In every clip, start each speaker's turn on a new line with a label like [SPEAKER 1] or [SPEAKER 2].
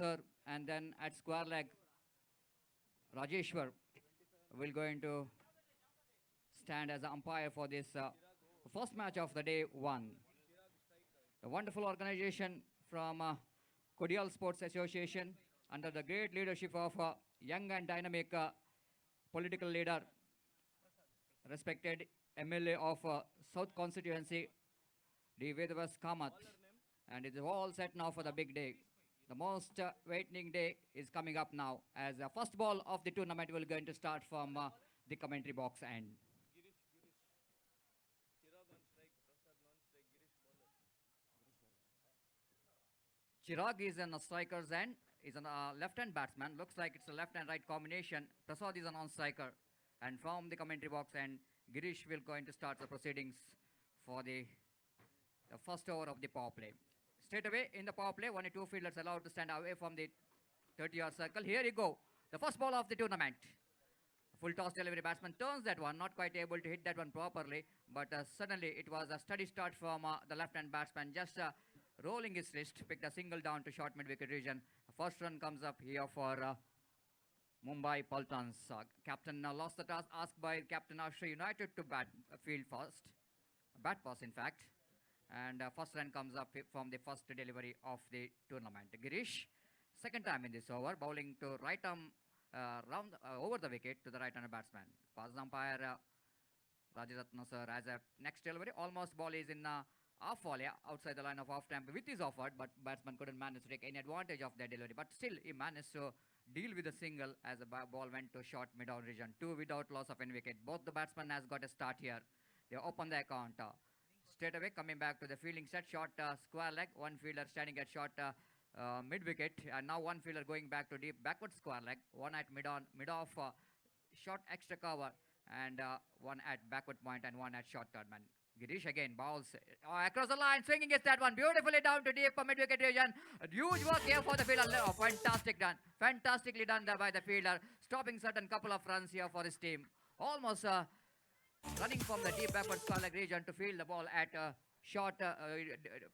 [SPEAKER 1] sir, and then at square leg, Rajeshwar will going to stand as an umpire for this first match of the day one. The wonderful organization from Kodial Sports Association under the great leadership of young and dynamic political leader, respected MLA of South Constituency, D. Vedavas Kamath. And it's all set now for the big day. The most waiting day is coming up now as the first ball of the tournament will going to start from the commentary box end. Chirag is on the striker's end. Is a left-hand batsman. Looks like it's a left and right combination. Prasad is a non-striker. And from the commentary box end, Girish will going to start the proceedings for the first over of the power play. Straight away in the power play, only two fielders allowed to stand away from the 30-yard circle. Here you go. The first ball of the tournament. Full toss delivery batsman turns that one, not quite able to hit that one properly, but suddenly it was a steady start from the left-hand batsman, just rolling his wrist, picked a single down to short mid-wicket region. First run comes up here for Mumbai Paltans. Captain lost the toss, asked by Captain Ashray United to field first, bat pass in fact, and first run comes up from the first delivery of the tournament. Girish, second time in this over, bowling to right arm round over the wicket to the right-hander batsman. Pass umpire Rajaratna sir as a next delivery. Almost ball is in off volley outside the line of off tempo with his offered, but batsman couldn't manage to take any advantage of that delivery. But still, he managed to deal with a single as the ball went to short mid-on region. Two without loss of any wicket. Both the batsmen has got a start here. They open the account. Straight away coming back to the fielding set, short square leg. One fielder standing at short mid-wicket, and now one fielder going back to deep backward square leg. One at mid-off short extra cover, and one at backward point, and one at short third man. Girish again bowls across the line, swinging is that one beautifully down to deep mid-wicket region. Huge work here for the fielder. Oh, fantastic done, fantastically done there by the fielder, stopping certain couple of runs here for his team. Almost running from the deep backward square leg region to field the ball at short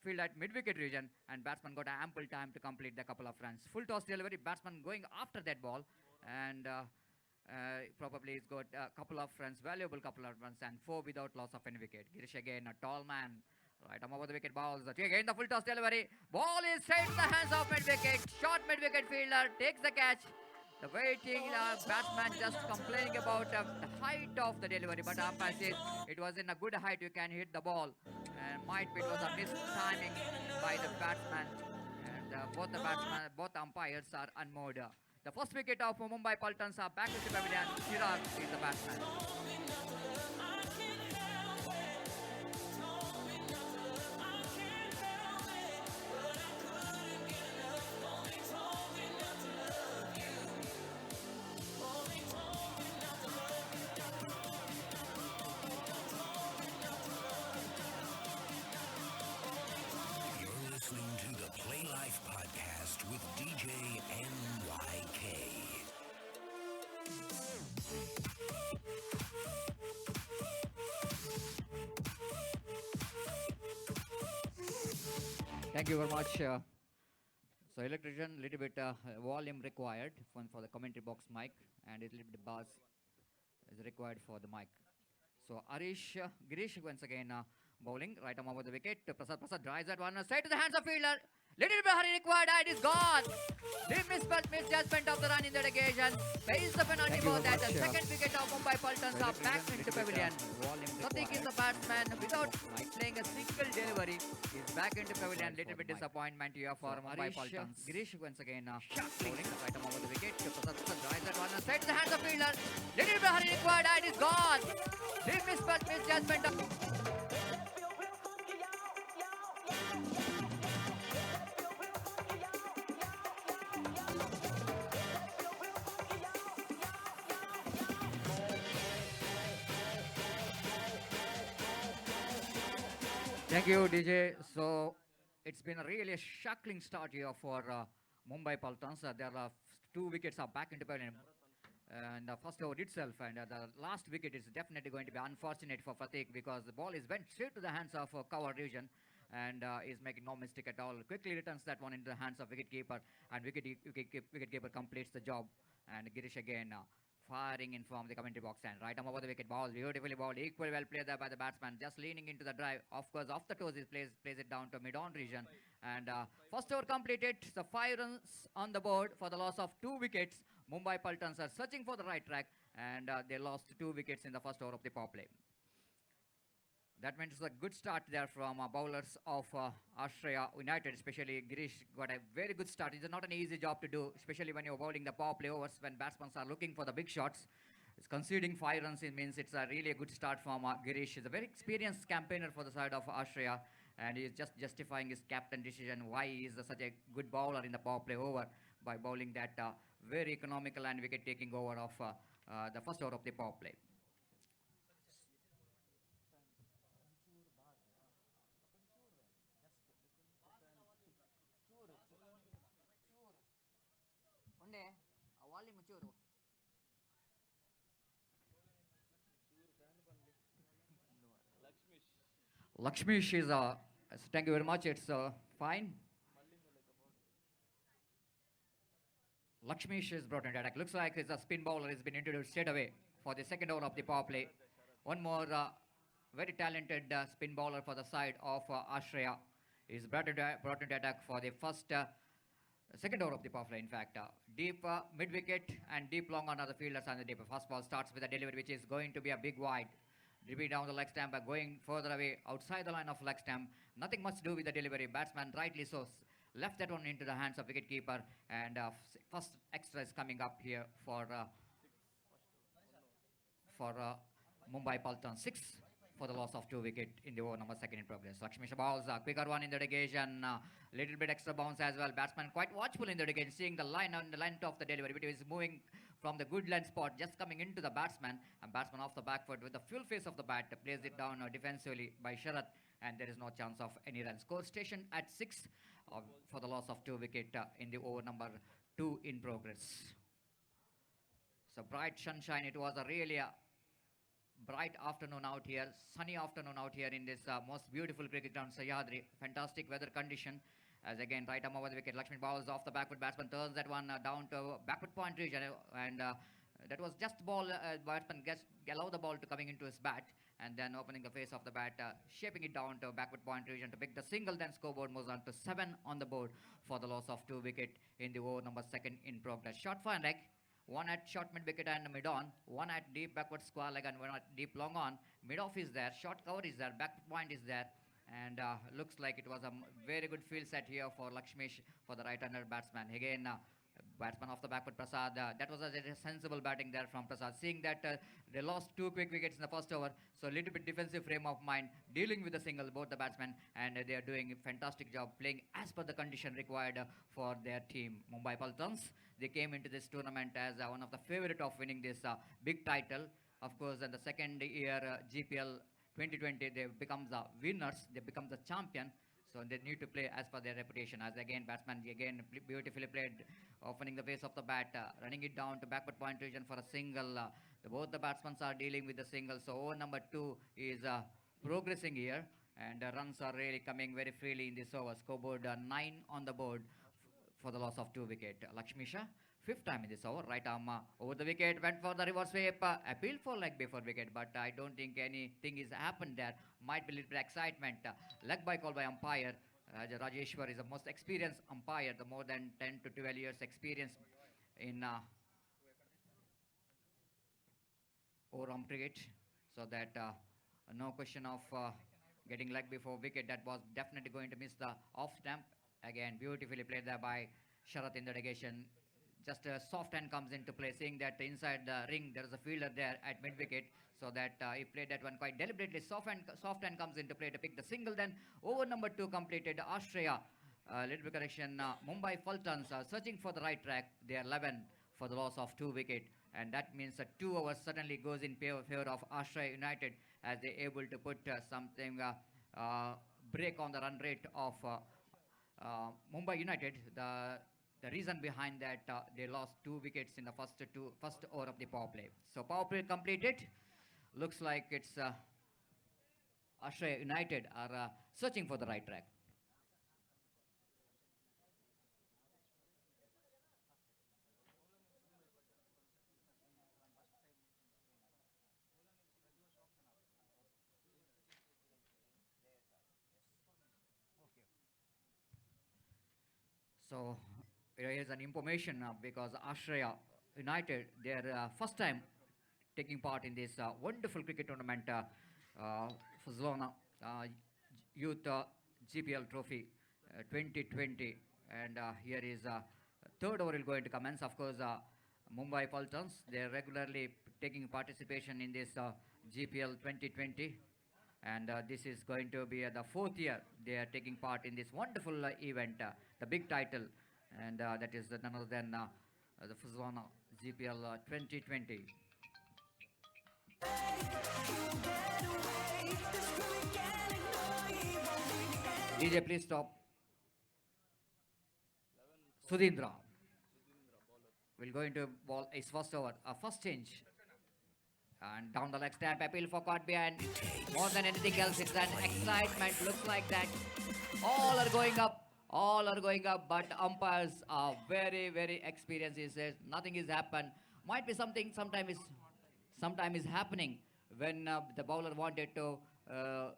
[SPEAKER 1] field at mid-wicket region, and batsman got ample time to complete the couple of runs. Full toss delivery, batsman going after that ball, and probably he's got a couple of runs, valuable couple of runs, and four without loss of any wicket. Girish again, a tall man, right arm over the wicket, balls. Again the full toss delivery, ball is straight in the hands of mid-wicket, short mid-wicket fielder takes the catch. The waiting batsman just complaining about the height of the delivery, but umpire says it was in a good height, you can hit the ball. And might be it was a missed timing by the batsman. And both umpires are unmoored. The first wicket of Mumbai Paltans are back to the pavilion. Chirag is the batsman.
[SPEAKER 2] With DJ NYK.
[SPEAKER 1] Thank you very much. So electrician, little bit volume required for the commentary box mic, and a little bit buzz is required for the mic. So Arish Girish once again bowling right arm over the wicket. Prasad drives that one straight to the hands of fielder. Little bit hurry required, and it's gone. The misjudgment of the run in that occasion pays the penalty for that. The second wicket of Mumbai Paltans are back into pavilion. Sadiq is the batsman without playing a single delivery. He's back into pavilion. Little bit disappointment here for Mumbai Paltans. Girish once again bowling right arm over the wicket. Prasad drives that one straight to the hands of fielder. Little bit hurry required, and it's gone. The misjudgment of Thank you, DJ. So it's been a really shocking start here for Mumbai Paltans. There are two wickets are back into pavilion. And the first over itself, and the last wicket is definitely going to be unfortunate for Fatiq because the ball is went straight to the hands of cover region. and is making no mistake at all. Quickly returns that one into the hands of wicketkeeper, and wicketkeeper completes the job. And Girish again firing in from the commentary box and right arm over the wicket ball, beautifully balled, equally well played there by the batsman, just leaning into the drive. Of course, off the toes, he plays it down to mid-on region. And first over completed, so 5 runs on the board for the loss of 2 wickets. Mumbai Paltans are searching for the right track, and they lost 2 wickets in the first over of the power play. That means a good start there from bowlers of Australia United, especially Girish got a very good start. It's not an easy job to do, especially when you're bowling the power play overs, when batsmen are looking for the big shots. It's conceding 5 runs, it means it's really a good start from Girish. He's a very experienced campaigner for the side of Australia, and he's just justifying his captain decision why he is such a good bowler in the power play over by bowling that very economical and wicket-taking over of the first over of the power play. Lakshmish is thank you very much. It's fine. Lakshmish is brought into attack. Looks like it's a spin bowler has been introduced straight away for the second over of the power play. One more very talented spin bowler for the side of Australia is brought into attack for the second over of the power play. In fact, deep mid wicket and deep long on other fielders and the deep. First ball starts with a delivery which is going to be a big wide. Dribbling down the leg stump, going further away outside the line of leg stump. Nothing much to do with the delivery. Batsman rightly so left that one into the hands of wicketkeeper, and first extra is coming up here for Mumbai Paltan. 6 for the loss of 2 wicket in the over number second in progress. Lakshmisha balls a quicker one in the negation, little bit extra bounce as well. Batsman quite watchful in the negation, seeing the line on the length of the delivery. It is moving from the good length spot, just coming into the batsman, and batsman off the back foot with the full face of the bat plays it down defensively by Sharath, and there is no chance of any run. Score station at 6 for the loss of 2 wicket in the over number 2 in progress. So bright sunshine. It was a really bright afternoon out here, sunny afternoon out here in this most beautiful cricket ground, Sahyadri. Fantastic weather condition. As again, right arm over the wicket, Lakshmi bowls off the backward. Batsman turns that one down to backward point region, and that was just ball. Batsman allow the ball to coming into his bat, and then opening the face of the bat, shaping it down to backward point region to pick the single. Then scoreboard moves on to 7 on the board for the loss of 2 wicket in the over number second in progress. Short fine leg. One at short mid wicket and mid on, one at deep backward square leg, and one at deep long on. Mid off is there, short cover is there, back point is there, and looks like it was a very good field set here for Lakshmish for the right-hander batsman. Again, batsman off the backward, Prasad. That was a sensible batting there from Prasad. Seeing that they lost 2 quick wickets in the first over, so a little bit defensive frame of mind, dealing with the single, both the batsmen, and they are doing a fantastic job playing as per the condition required for their team. Mumbai Paltans, they came into this tournament as one of the favorite of winning this big title. Of course, in the second year GPL 2020, they become the winners, they become the champion. So they need to play as per their reputation. As again, batsman again beautifully played, opening the face of the bat, running it down to backward point region for a single. Both the batsmen are dealing with the single. So over number 2 is progressing here, and runs are really coming very freely in this over. Scoreboard 9 on the board for the loss of 2 wicket. Lakshmisha, 5th time in this over. Right arm over the wicket, went for the reverse sweep, appealed for leg before wicket, but I don't think anything is happened there. Might be a little bit excitement. Leg by call by umpire. Rajeshwar is the most experienced umpire, the more than 10 to 12 years experience in over cricket. So that no question of getting leg before wicket. That was definitely going to miss the off stump. Again, beautifully played there by Sharath in the negation. Just a soft hand comes into play, seeing that inside the ring there is a fielder there at mid wicket, so that he played that one quite deliberately. Soft hand comes into play to pick the single. Then over number 2 completed. Australia, little bit correction. Mumbai Falcons are searching for the right track. They are 11 for the loss of 2 wicket, and that means that 2 overs suddenly goes in favor of Australia United as they able to put something break on the run rate of Mumbai United. The reason behind that, they lost 2 wickets in the first over of the power play. So power play completed. Looks like it's Australia United are searching for the right track. So here is an information because Australia United, their first time taking part in this wonderful cricket tournament, Fazlona Youth GPL Trophy 2020. And here is third over is going to commence. Of course, Mumbai Pultons, they are regularly taking participation in this GPL 2020. And this is going to be the fourth year they are taking part in this wonderful event, the big title, and that is none other than the Fuzwana GPL 2020. DJ, please stop. Sudhindra will go into ball his first over, first change. And down the leg stamp, appeal for caught behind. More than anything else, it's an excitement. Looks like that. All are going up. All are going up. But umpires are very, very experienced. He says nothing is happened. Might be something. Sometime is happening when the bowler wanted to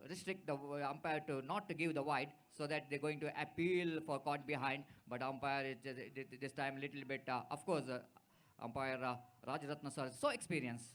[SPEAKER 1] restrict the umpire to not to give the wide, so that they're going to appeal for caught behind. But umpire is this time a little bit. Of course, umpire Rajaratna sir is so experienced.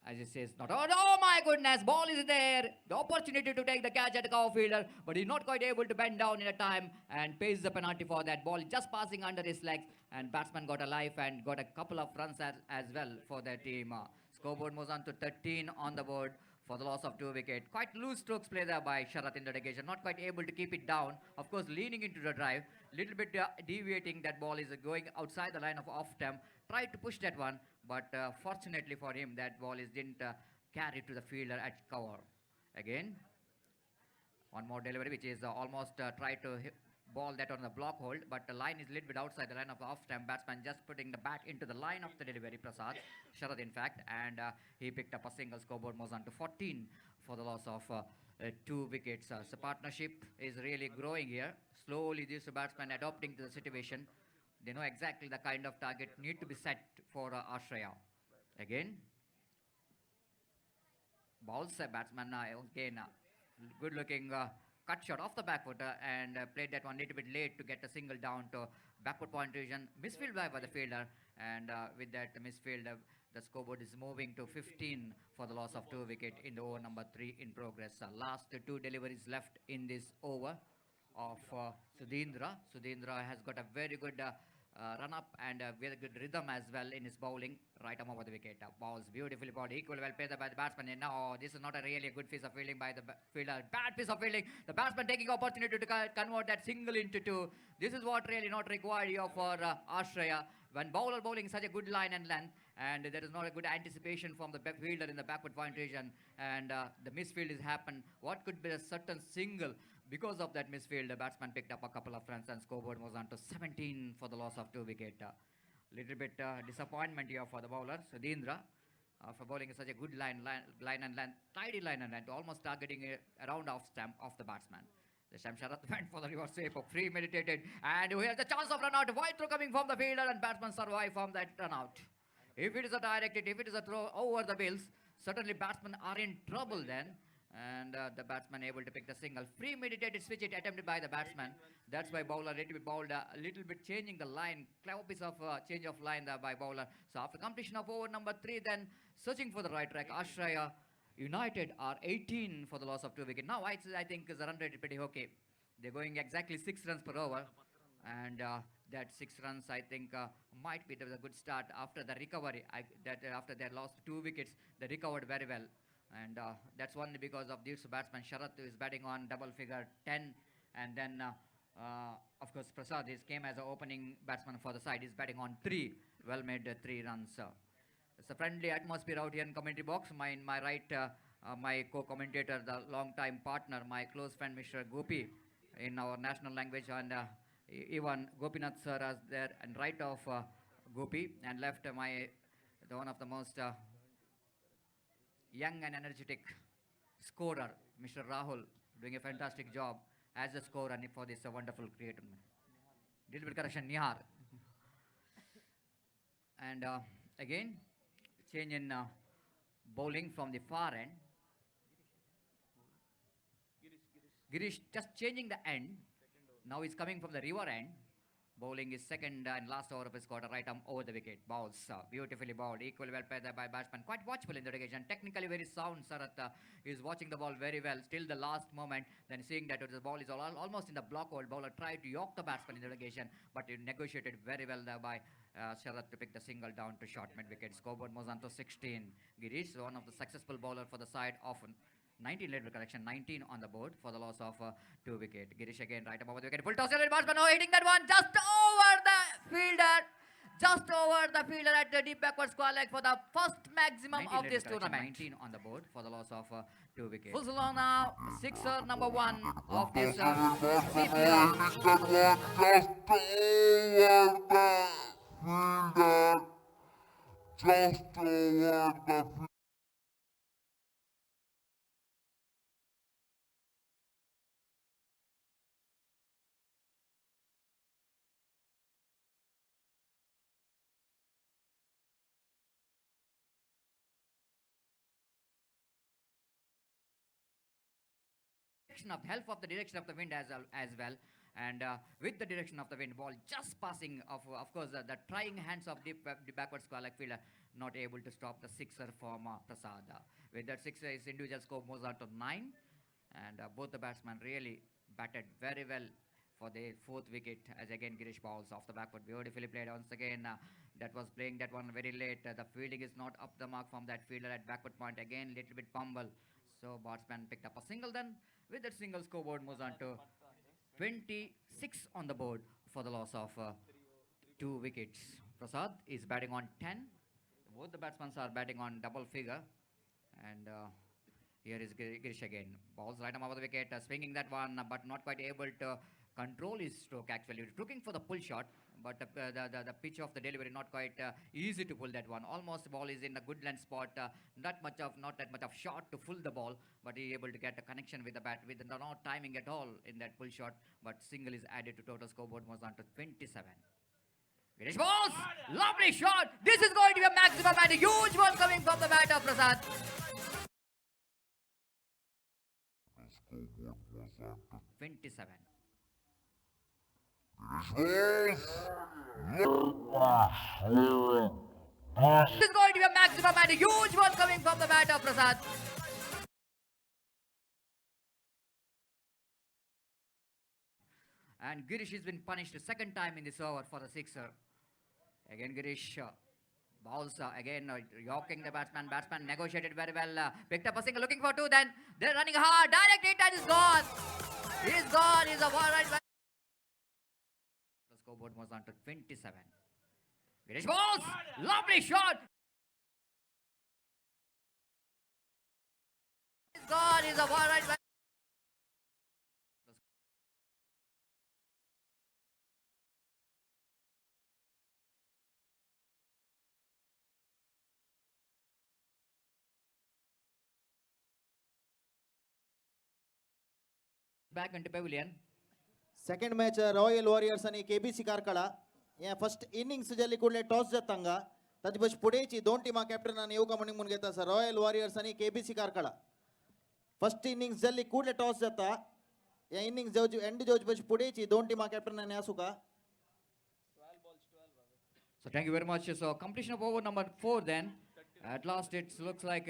[SPEAKER 1] As he says, not, oh my goodness, ball is there. The opportunity to take the catch at the cover fielder, but he's not quite able to bend down in a time and pays the penalty for that. Ball just passing under his legs, and batsman got a life and got a couple of runs as well for their team. Scoreboard moves on to 13 on the board for the loss of 2 wickets. Quite loose strokes play there by Sharath in the occasion, not quite able to keep it down. Of course, leaning into the drive, little bit deviating. That ball is going outside the line of off stump. Tried to push that one, but fortunately for him, that ball didn't carry to the fielder at cover. Again, one more delivery, which is almost tried to ball that on the block hold, but the line is a little bit outside the line of the off stump. Batsman just putting the bat into the line of the delivery, Prasad Sharad in fact, and he picked up a single. Scoreboard moves on to 14 for the loss of 2 wickets. So partnership is really growing here. Slowly, these batsmen adopting to the situation. They know exactly the kind of target need to be set for Australia. Again, balls batsman again, good looking cut shot off the back foot and played that one little bit late to get a single down to backward point region. Misfield by the fielder, and with that misfield, the scoreboard is moving to 15 for the loss of 2 wicket in the over number 3 in progress. Last 2 deliveries left in this over of Sudhindra. Sudhindra has got a very good run up and a very good rhythm as well in his bowling. Right arm over the wicket. Balls beautifully bowled, equally well played by the batsman. And now this is not a really good piece of fielding by the fielder. Bad piece of fielding. The batsman taking opportunity to convert that single into 2. This is what really not required here for Australia. When bowler bowling such a good line and length, and there is not a good anticipation from the fielder in the backward point region, and the misfield has happened. What could be a certain single? Because of that misfield, the batsman picked up a couple of runs, and scoreboard was on to 17 for the loss of 2 wicket. Little bit disappointment here for the bowler, Sudhindra, for bowling such a good line and length, tidy line and length, almost targeting around off stump of the batsman. This time Sharath went for the reverse sweep, premeditated, and here's the chance of run out. Wide throw coming from the fielder, and batsman survive from that run out. If it is a direct hit, if it is a throw over the bills, certainly batsmen are in trouble then. And the batsman able to pick the single. Premeditated switch it attempted by the batsman. That's why bowler little bit bowled a little bit changing the line. Clever piece of change of line there by bowler. So after completion of over number 3, then searching for the right track, Australia United are 18 for the loss of 2 wickets. Now I think the run rate is pretty okay. They're going exactly 6 runs per over. And that 6 runs, I think, might be the good start after the recovery. After they lost 2 wickets, they recovered very well. And that's only because of this batsman Sharath is batting on double figure 10, and then of course Prasad came as an opening batsman for the side. He's batting on 3, well made 3 runs. It's a friendly atmosphere out here in commentary box. My right, my co-commentator, the long-time partner, my close friend Mr. Gopi in our national language, and even Gopinath sir is there, and right of Gopi, and left one of the most young and energetic scorer, Mr. Rahul, doing a fantastic job as a scorer for this wonderful cricket tournament. Little bit correction, Nihar. And again, change in bowling from the far end. Girish just changing the end. Now he's coming from the river end. Bowling is second and last over of his quarter, right arm over the wicket. Balls beautifully bowled, equally well played by batsman. Quite watchable in the occasion. Technically very sound. Sarath is watching the ball very well. Still the last moment, then seeing that the ball is almost in the block hold. Bowler tried to york the batsman in the occasion, but he negotiated very well there by Sharath to pick the single down to short mid wicket. Scoreboard moves on to 16. Girish, one of the successful bowler for the side, often 19 lateral correction, 19 on the board for the loss of 2 wicket. Girish again right above the wicket. Full toss, batsman now hitting that one just over the fielder. Just over the fielder at the deep backward square leg for the first maximum of this tournament. 19 on the board for the loss of 2 wickets. Full long now, sixer number 1 of this CPL.
[SPEAKER 3] Just over the fielder.
[SPEAKER 1] Of help of the direction of the wind as well, and with the direction of the wind, ball just passing of course the trying hands of the backward square leg fielder, not able to stop the sixer from Prasad. With that sixer, his individual score moves on to 9, and both the batsmen really batted very well for the 4th wicket, as again Girish bowls off the backward, beautifully played once again. That was playing that one very late. The fielding is not up the mark from that fielder at backward point, again little bit fumble. So batsman picked up a single then. With that single, scoreboard moves on to 26 on the board for the loss of 2 wickets. Prasad is batting on 10. Both the batsmen are batting on double figure. And here is Girish again. Balls right arm over the wicket, swinging that one, but not quite able to control his stroke actually. Looking for the pull shot, but the pitch of the delivery not quite easy to pull that one. Almost the ball is in a good length spot. Not that much of shot to pull the ball, but he able to get a connection with the bat with no timing at all in that pull shot. But single is added to total scoreboard moves on to 27. Girish balls, lovely shot. This is going to be a maximum and a huge one coming from the bat of Prasad.
[SPEAKER 3] Scoreboard was on to
[SPEAKER 1] 27.
[SPEAKER 3] Girish
[SPEAKER 1] This is going to be a maximum and a huge one coming from the bat of Prasad. And Girish has been punished a second time in this over for the sixer. Again Girish balls again yorking the batsman. Batsman negotiated very well. Picked up a single, looking for 2. Then they're running hard. Direct hit and is gone. He's gone. He's a ball right back. The scoreboard was on to 27. Girish balls, lovely shot. He's gone. He's a ball right back. Back into pavilion.
[SPEAKER 4] Second match royal warriors आणि KBC कारकळा या first innings जल्ली कुडले toss जातांगा ताजे बस पुडेची 2 टीमा captain आणि येवका म्हणून मुन घेता sir royal warriors आणि केबीसी कारकळा फर्स्ट इनिंग्स जल्ली कुडले टॉस जाता या इनिंग्स जो एंड जो बस पुडेची 2 टीमा कॅप्टन आणि आसुका.
[SPEAKER 1] So thank you very much. So completion of over number 4 then. At last it looks like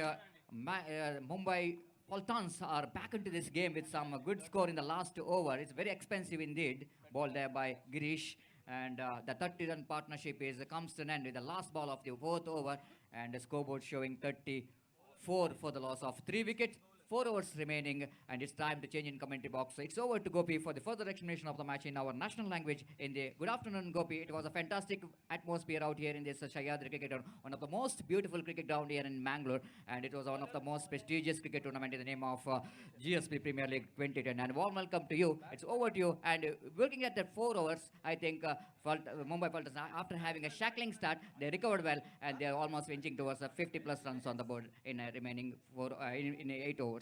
[SPEAKER 1] Mumbai Faltons are back into this game with some good score in the last over. It's very expensive indeed. Ball there by Girish. And the 30-run partnership comes to an end with the last ball of the 4th over. And the scoreboard showing 34 for the loss of 3 wickets. 4 overs remaining, and it's time to change in commentary box. So it's over to Gopi for the further explanation of the match in our national language. In the good afternoon, Gopi. It was a fantastic atmosphere out here in this Sahyadri cricket ground, one of the most beautiful cricket ground here in Mangalore, and it was one of the most prestigious cricket tournament in the name of GSP Premier League 2010. And warm welcome to you. It's over to you. And working at that 4 overs, I think Mumbai Faltons, after having a shackling start, they recovered well, and they are almost inching towards 50 plus runs on the board in remaining in 8 overs.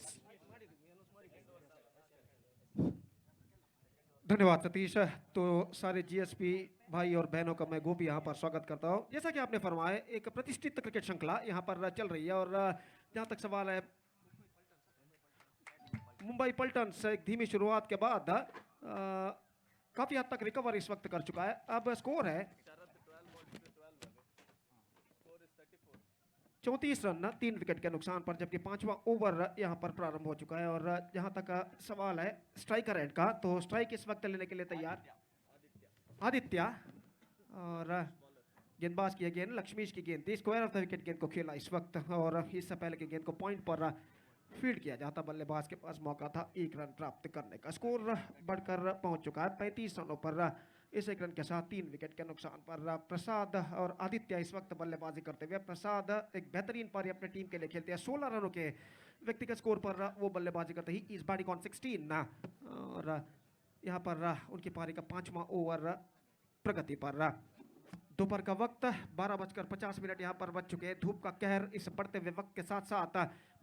[SPEAKER 5] धन्यवाद सतीश। तो सारे GSP भाई और बहनों का मैं गोपी यहाँ पर स्वागत करता हूँ। जैसा कि आपने फरमाया, एक प्रतिष्ठित क्रिकेट श्रृंखला यहाँ पर चल रही है, और जहाँ तक सवाल है, मुंबई पल्टन्स एक धीमी शुरुआत के बाद काफी हद तक रिकवर इस वक्त कर चुका है। अब स्कोर है 34 रन 3 विकेट के नुकसान पर, जबकि 5वां ओवर यहाँ पर प्रारंभ हो चुका है। और जहाँ तक सवाल है स्ट्राइकर एंड का, तो स्ट्राइक इस वक्त लेने के लिए तैयार आदित्य, और गेंदबाज की गेंद लक्ष्मीश की गेंद थी। स्क्वायर ऑफ द विकेट गेंद को खेला इस वक्त, और इससे पहले की गेंद को पॉइंट पर फील्ड किया जाता। बल्लेबाज के पास मौका था 1 रन प्राप्त करने का। स्कोर बढ़कर पहुंच चुका है 35 रनों पर, इस 1 रन के साथ 3 विकेट के नुकसान पर। प्रसाद और आदित्य इस वक्त बल्लेबाजी करते हुए। प्रसाद एक बेहतरीन पारी अपने टीम के लिए खेलते हैं। 16 रनों के व्यक्तिगत स्कोर पर वो बल्लेबाजी करते ही इस बैटिंग ऑन 16, और यहाँ पर उनकी पारी का 5वां ओवर प्रगति पर। दोपहर का वक्त 12:50 यहाँ पर बच चुके हैं। धूप का कहर इस बढ़ते हुए वक्त के साथ साथ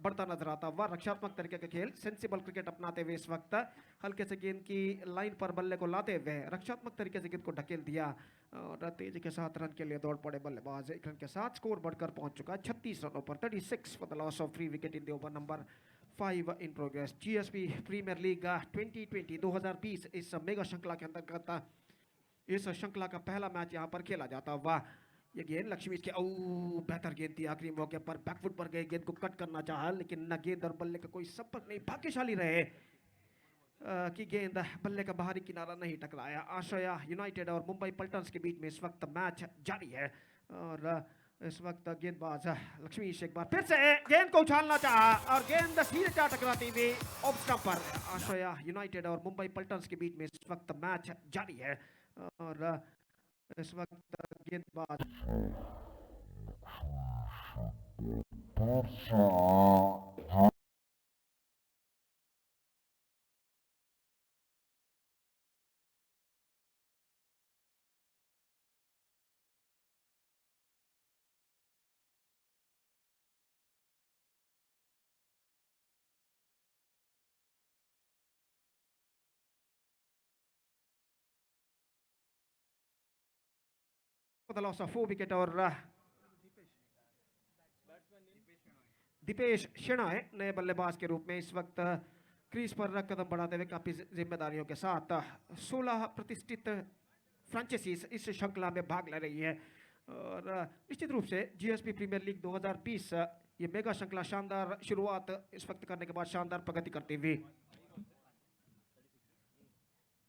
[SPEAKER 5] बढ़ता नजर आता हुआ। रक्षात्मक तरीके का खेल, सेंसिबल क्रिकेट अपनाते हुए इस वक्त हल्के से गेंद की लाइन पर बल्ले को लाते हुए रक्षात्मक तरीके से गेंद को ढकेल दिया, और तेजी के साथ रन के लिए दौड़ पड़े बल्लेबाज। 1 रन के साथ स्कोर बढ़कर पहुंच चुका है 36 रनों पर। 36 for the loss of 3 wicket in the over number 5 in progress. GSP premier league 2020 इस मेगा श्रृंखला के अंतर्गत इस श्रृंखला का पहला मैच यहाँ पर खेला जाता हुआ। ये गेंद लक्ष्मी के बेहतर गेंद थी। आखिरी मौके पर बैकफुट पर गए, गेंद को कट करना चाहा, लेकिन न गेंद और बल्ले का कोई संपर्क नहीं। भाग्यशाली रहे कि गेंद बल्ले का बाहरी किनारा नहीं टकराया। आश्रया यूनाइटेड और मुंबई पल्टन्स के बीच में इस वक्त मैच जारी है, और इस वक्त गेंदबाज लक्ष्मी एक बार फिर से गेंद को उछालना चाहा, और गेंद सीधे जा टकराती हुई ऑफ स्टंप पर। आश्रया यूनाइटेड और मुंबई पल्टन्स के बीच में इस वक्त मैच जारी है, और इस वक्त गेंदबाज the loss of 4 विकेट, और दीपेश शेणाय नए बल्लेबाज के रूप में इस वक्त क्रीज पर कदम बढ़ाते हुए काफी जिम्मेदारियों के साथ 16 प्रतिष्ठित फ्रेंचाइजीज इस श्रृंखला में भाग ले रही है, और निश्चित रूप से जीएसपी प्रीमियर लीग 2020 ये मेगा श्रृंखला शानदार शुरुआत इस वक्त करने के बाद शानदार प्रगति करती हुई।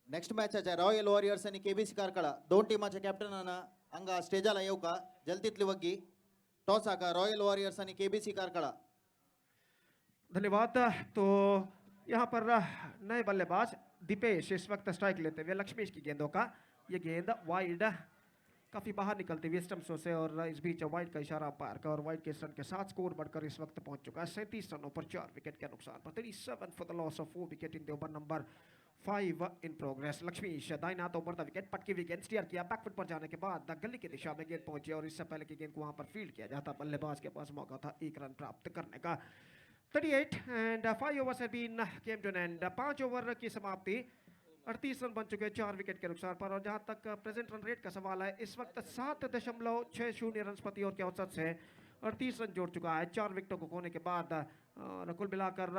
[SPEAKER 4] नेक्स्ट मॅचाच्या रॉयल वॉरियर्स आणि केबीसी कारकळा दोन टीमाच्या कॅप्टनांना अंगा स्टेजाला येऊ का जलतीतली वग्गी टॉस आका रॉयल वॉरियर्स आणि केबीसी कारकळा।
[SPEAKER 5] धन्यवाद। तो यहाँ पर नए बल्लेबाज दीपेश इस वक्त स्ट्राइक लेते हुए। लक्ष्मीश की गेंदों का ये गेंद वाइड काफी बाहर निकलती हुई स्टंप्सों से, और इस बीच वाइड का इशारा अंपायर का, और वाइड के रन के साथ स्कोर बढ़कर इस वक्त पहुंच चुका है 37 रनों पर 4 विकेट के नुकसान पर। 37 for the loss of 4 wicket in the over number 5 in progress. Lakshmish दाहिने हाथ ऊपर विकेट पटकी हुई गेंद स्टीयर किया, बैकफुट पर जाने के बाद गली की दिशा में गेंद पहुंची, और इससे पहले की गेंद को वहां पर फील्ड किया जाता। बल्लेबाज के पास मौका था 1 रन प्राप्त करने का। 38 and 5 overs have been came to an end. 5 over की समाप्ति, 38 रन बन चुके हैं 4 विकेट के नुकसान पर। और जहां तक प्रेजेंट रन रेट का सवाल है, इस वक्त 7.60 रन प्रति ओवर के औसत से 38 रन जोड़ चुका है 4 विकेटों को खोने के बाद। और कुल मिलाकर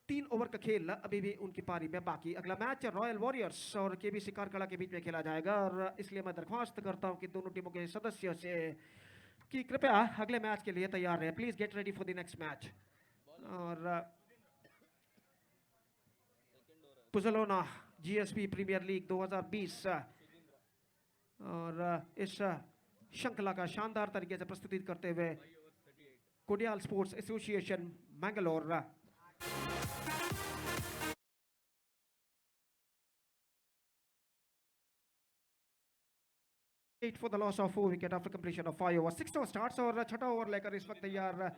[SPEAKER 5] 3 ओवर का खेल अभी भी उनकी पारी में बाकी। अगला मैच रॉयल वॉरियर्स और केबीसी कारकळा के बीच में खेला जाएगा, और इसलिए मैं दरख्वास्त करता हूं कि दोनों टीमों के सदस्यों से कि कृपया अगले मैच के लिए तैयार रहें। Please get ready for the next match. और पुजलोना जीएसपी प्रीमियर लीग 2020 और इस श्रृंखला का शानदार तरीके से प्रस्तुति करते हुए Kodial sports association Mangalore for the loss of 4 wicket after completion of 5 overs. 6 over starts, और छठा ओवर लेकर इस वक्त तैयार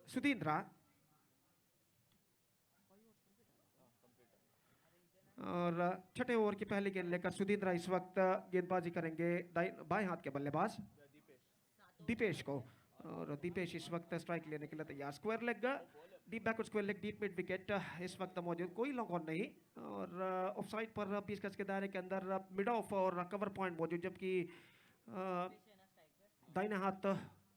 [SPEAKER 5] सुधींद्रा, और छठे ओवर की पहली गेंद लेकर सुधींद्रा इस वक्त गेंदबाजी करेंगे बाएं हाथ के बल्लेबाज दीपेश को, और दीपेश इस वक्त स्ट्राइक लेने के लिए तैयार। Square leg deep backward square leg deep mid wicket इस वक्त मौजूद, कोई लॉन्ग ऑन नहीं और ऑफ साइड पर 20 गज के दायरे के अंदर मिड ऑफ और कवर पॉइंट मौजूद, जबकि दाहिने हाथ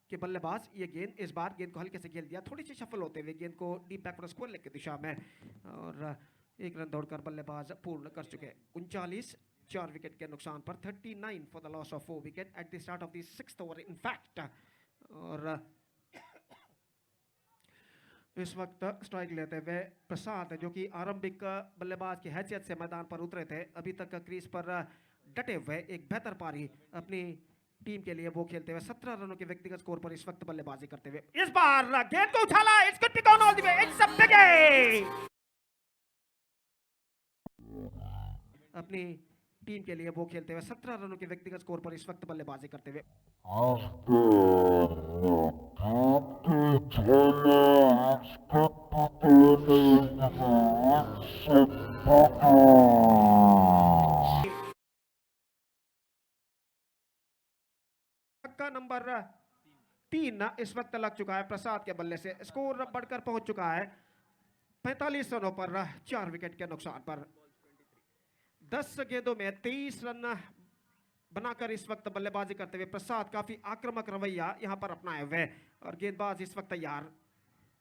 [SPEAKER 5] के बल्लेबाज ये गेंद इस बार गेंद को हल्के से खेल दिया, थोड़ी सी शफल होते हुए गेंद को डीप बैकवर्ड स्क्वायर लेग की दिशा में और एक रन दौड़कर बल्लेबाज पूर्ण कर चुके। 39 4 विकेट के नुकसान पर 39 for the loss of 4 wicket at the start of the 6th over in fact. और इस वक्त स्ट्राइक लेते हुए प्रसाद जो कि आरंभिक बल्लेबाज की हैसियत से मैदान पर उतरे थे, अभी तक क्रीज पर डटे हुए एक बेहतर पारी अपनी टीम के लिए वो खेलते हुए 17 रनों के व्यक्तिगत स्कोर पर इस वक्त बल्लेबाजी करते हुए इस बार गेंद को उछाला, it's good pick on all the way, it's a big अपनी टीम के लिए वो खेलते हुए 17 रनों के व्यक्तिगत स्कोर पर इस वक्त बल्लेबाजी करते हुए छक्का नंबर 3 इस वक्त लग चुका है प्रसाद के बल्ले से, स्कोर बढ़कर पहुंच चुका है 45 रनों पर 4 विकेट के नुकसान पर। 10 गेंदों में 23 रन बनाकर इस वक्त बल्लेबाजी करते हुए प्रसाद काफी आक्रामक रवैया यहां पर अपनाए हुए और गेंदबाज इस वक्त तैयार,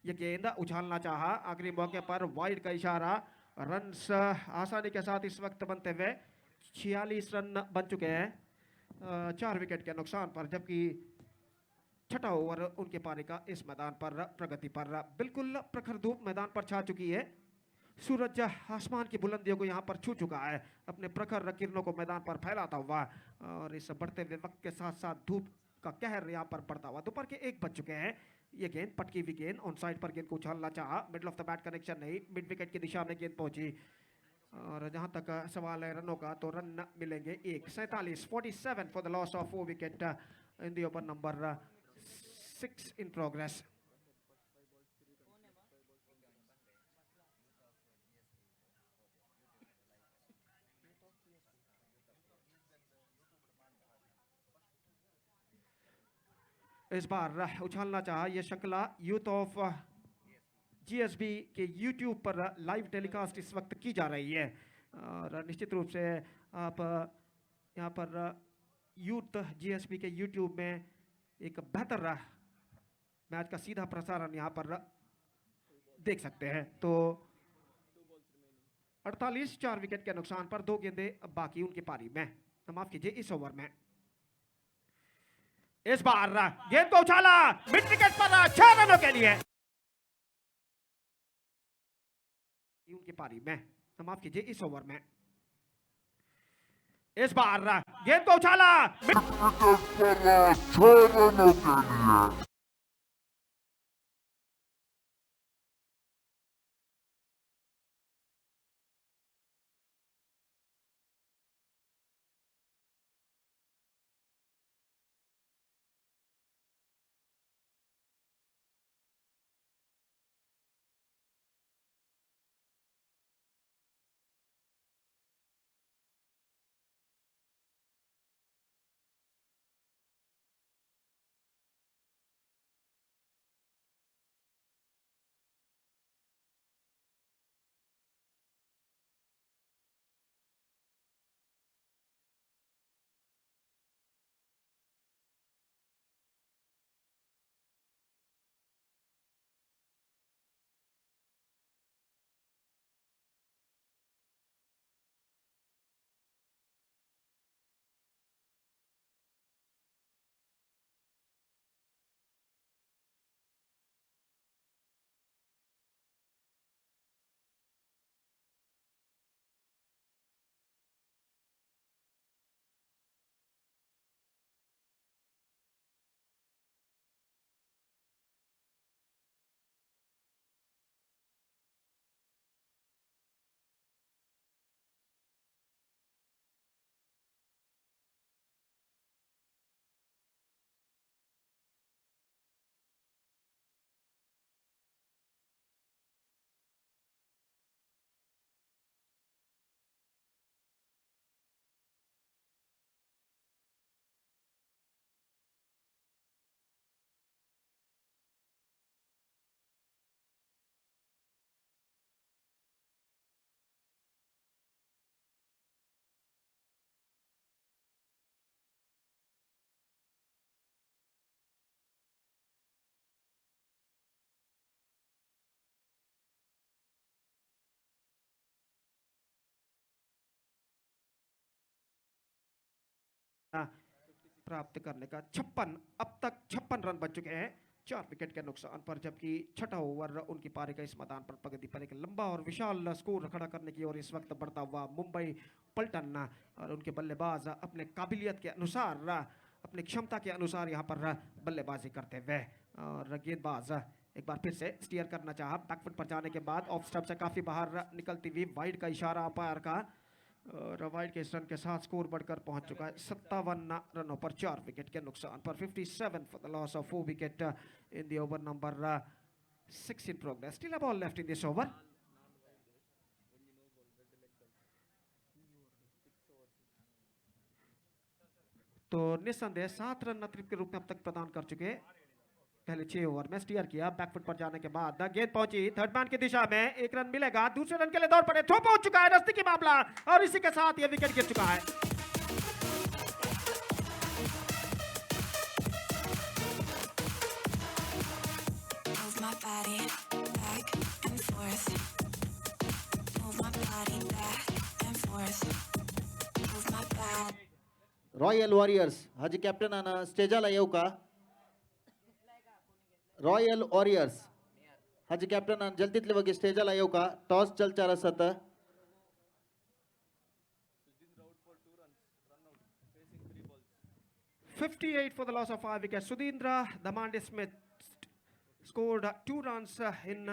[SPEAKER 5] ये गेंद उछालना चाहा, आखिरी मौके पर वाइड का इशारा, रन्स आसानी के साथ इस वक्त बनते हुए 46 रन बन चुके हैं 4 विकेट के नुकसान पर, जबकि छठा ओवर उनके पारी का इस मैदान पर प्रगति पर। बिल्कुल प्रखर धूप मैदान पर छा चुकी है, सूरज आसमान की बुलंदियों को यहाँ पर छू चुका है अपने प्रखर किरणों को मैदान पर फैलाता हुआ और इस बढ़ते हुए वक्त के साथ साथ धूप का कहर यहाँ पर बढ़ता हुआ। दोपहर के 1 बज चुके हैं, ये गेंद पटकी हुई गेंद ऑन साइड पर गेंद को उछालना चाहा, middle of the bat connection नहीं, मिड विकेट की दिशा में गेंद पहुंची और जहां तक सवाल है रनों का तो रन मिलेंगे 47 for the loss of 4 wicket in the over number 6 in progress. इस बार उछालना चाहा, यह शक्ला यूथ ऑफ जीएसबी के यूट्यूब पर लाइव टेलीकास्ट इस वक्त की जा रही है और निश्चित रूप से आप यहाँ पर यूथ जीएसबी के यूट्यूब में एक बेहतर मैच का सीधा प्रसारण यहाँ पर देख सकते हैं। तो 48 4 विकेट के नुकसान पर 2 गेंदें बाकी उनकी पारी में, माफ कीजिए इस ओवर में। इस बार गेंद को उछाला, मिड विकेट पर 6 रनों के लिए उनकी पारी में, माफ कीजिए इस ओवर में। इस बार गेंद को उछाला,
[SPEAKER 3] विकेट पर 6 रनों के लिए
[SPEAKER 5] प्राप्त करने का 56 अब तक 56 रन बच चुके हैं 4 विकेट के नुकसान पर, जबकि छठा ओवर उनकी पारी का इस मैदान पर प्रगति पर एक लंबा और विशाल स्कोर खड़ा करने की ओर इस वक्त बढ़ता हुआ मुंबई पल्टन, और उनके बल्लेबाज अपने काबिलियत के अनुसार, अपनी क्षमता के अनुसार यहाँ पर बल्लेबाजी करते हुए, और गेंदबाज एक बार फिर से स्टीयर करना चाहा, बैकफुट पर जाने के बाद ऑफ स्टंप से काफी बाहर निकलती हुई वाइड का इशारा अंपायर का, और वाइड के इस रन के साथ स्कोर बढ़कर पहुंच चुका है 57 रनों पर 4 विकेट के नुकसान पर। 57 for the loss of 4 wicket in the over number 6 in progress. Still a ball left in this over. तो निस्संदेह 7 रन अतिरिक्त के रूप में अब तक प्रदान कर चुके पहले 6 ओवर में। स्टीयर किया, बैकफुट पर जाने के बाद गेंद पहुंची थर्ड मैन की दिशा में, 1 रन मिलेगा, दूसरे रन के लिए दौड़ पड़े, थ्रो पहुंच चुका है, नजदीकी मामला, और इसी के साथ ये विकेट गिर चुका है।
[SPEAKER 6] Move my body back and forth. Move my body back and forth. Move my body.
[SPEAKER 4] Royal warriors हाजी कॅप्टनानं स्टेजाला येऊ का? रॉयल वॉरियर्स हाजी कॅप्टनानं जल्दीतले वगे स्टेजाला येऊ का? टॉस चलचार असत.
[SPEAKER 5] 58 for the loss of 5 wickets. Sudhindra Damandi Smith scored 2 runs in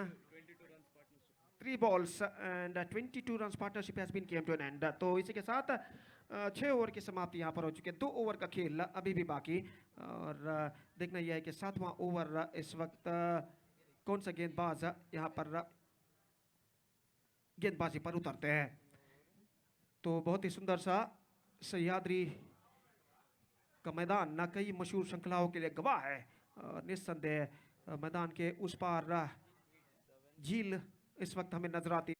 [SPEAKER 5] 3 balls, and 22 runs partnership has been came to an end. तो इसी के साथ 6 ओवर की समाप्ति यहाँ पर हो चुकी है। 2 ओवर का खेल अभी भी बाकी, और देखना यह है कि 7वां ओवर इस वक्त कौन सा गेंदबाज यहाँ पर गेंदबाजी पर उतरते हैं। तो बहुत ही सुंदर सा सह्याद्री का मैदान न कई मशहूर श्रृंखलाओं के लिए गवाह है। निस्संदेह मैदान के उस पार झील इस वक्त हमें नजर आती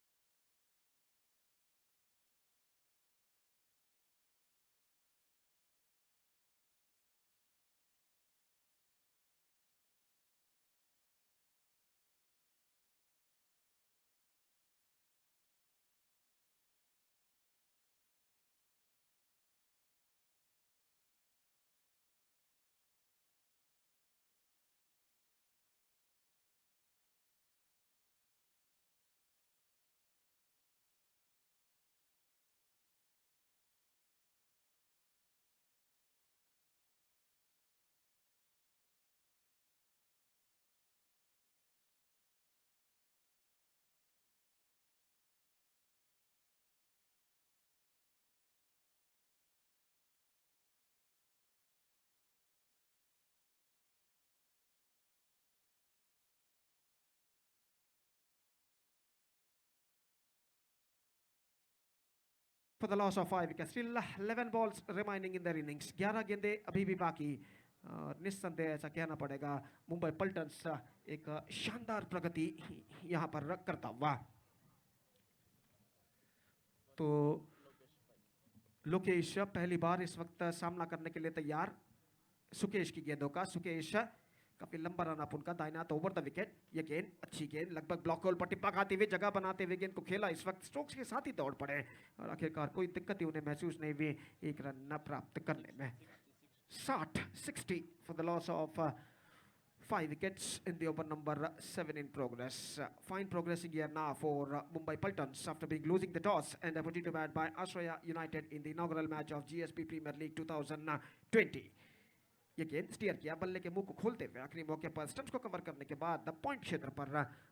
[SPEAKER 5] for the loss of 5 wickets. Still 11 balls remaining in their innings. 11 गेंदे अभी भी बाकी। निस्संदेह ऐसा कहना पड़ेगा मुंबई पल्टन्स एक शानदार प्रगति यहाँ पर करता हुआ। तो लोकेश पहली बार इस वक्त सामना करने के लिए तैयार सुकेश की गेंदों का। सुकेश काफी लंबा रन अप उनका, दाहिना तो ओवर द विकेट। ये गेंद अच्छी गेंद, लगभग ब्लॉक होल पर टिप्पा खाते हुए जगह बनाते हुए गेंद को खेला। इस वक्त स्ट्रोक्स के साथ ही दौड़ पड़े और आखिरकार कोई दिक्कत ही उन्हें महसूस नहीं हुई 1 रन न प्राप्त करने में। 60 for the loss of 5 wickets in the over number 7 in progress. Fine progressing here now for Mumbai Pultons after being losing the toss and opportunity to bat by Ashraya United in the inaugural match of GSP Premier League 2020. ये गेंद steer किया, बल्ले के मुंह को खोलते हुए आखिरी मौके पर स्टंप्स को कवर करने के बाद द पॉइंट क्षेत्र पर,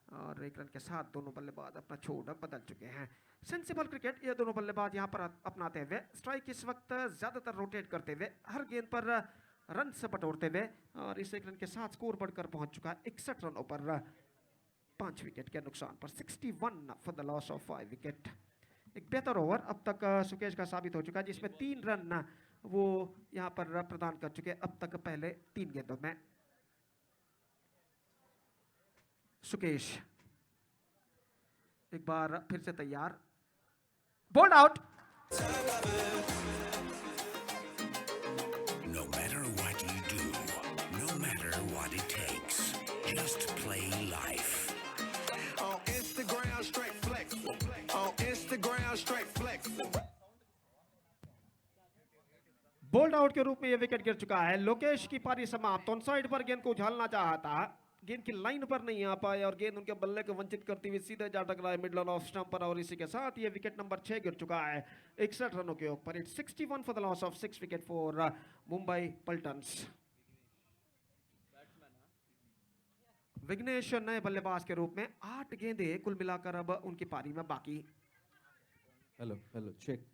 [SPEAKER 5] और 1 रन के साथ दोनों बल्लेबाज अपना छोड़ बदल चुके हैं। सेंसिबल क्रिकेट ये दोनों बल्लेबाज यहाँ पर अपनाते हुए, स्ट्राइक इस वक्त ज्यादातर रोटेट करते हुए, हर गेंद पर रन से बटोरते हुए, और इस 1 रन के साथ स्कोर बढ़कर पहुंच चुका है 61 रनों पर 5 विकेट के नुकसान पर। 61 for the loss of 5 wicket. एक बेहतर ओवर अब तक सुकेश का साबित हो चुका है, जिसमें 3 रन वो यहाँ पर प्रदान कर चुके अब तक पहले 3 गेंदों में। सुकेश एक बार फिर से तैयार, bold out.
[SPEAKER 2] No matter what you do, no matter what it takes, just play life.
[SPEAKER 7] On Instagram, straight flex. On Instagram, straight flex.
[SPEAKER 5] Bold out के रूप में ये विकेट गिर चुका है। लोकेश की पारी समाप्त। ऑन साइड पर गेंद को उछालना चाहा था, गेंद की लाइन पर नहीं आ पाए और गेंद उनके बल्ले को वंचित करती हुई सीधे जा टकरा है मिडल ऑफ स्टंप पर और इसी के साथ ये विकेट नंबर 6 गिर चुका है 61 रनों के ऊपर। It's 61 for the loss of 6 wicket for Mumbai Paltans. Vignesh नए बल्लेबाज के रूप में 8 गेंदें कुल मिलाकर अब उनकी पारी में बाकी।
[SPEAKER 8] हॅलो चेक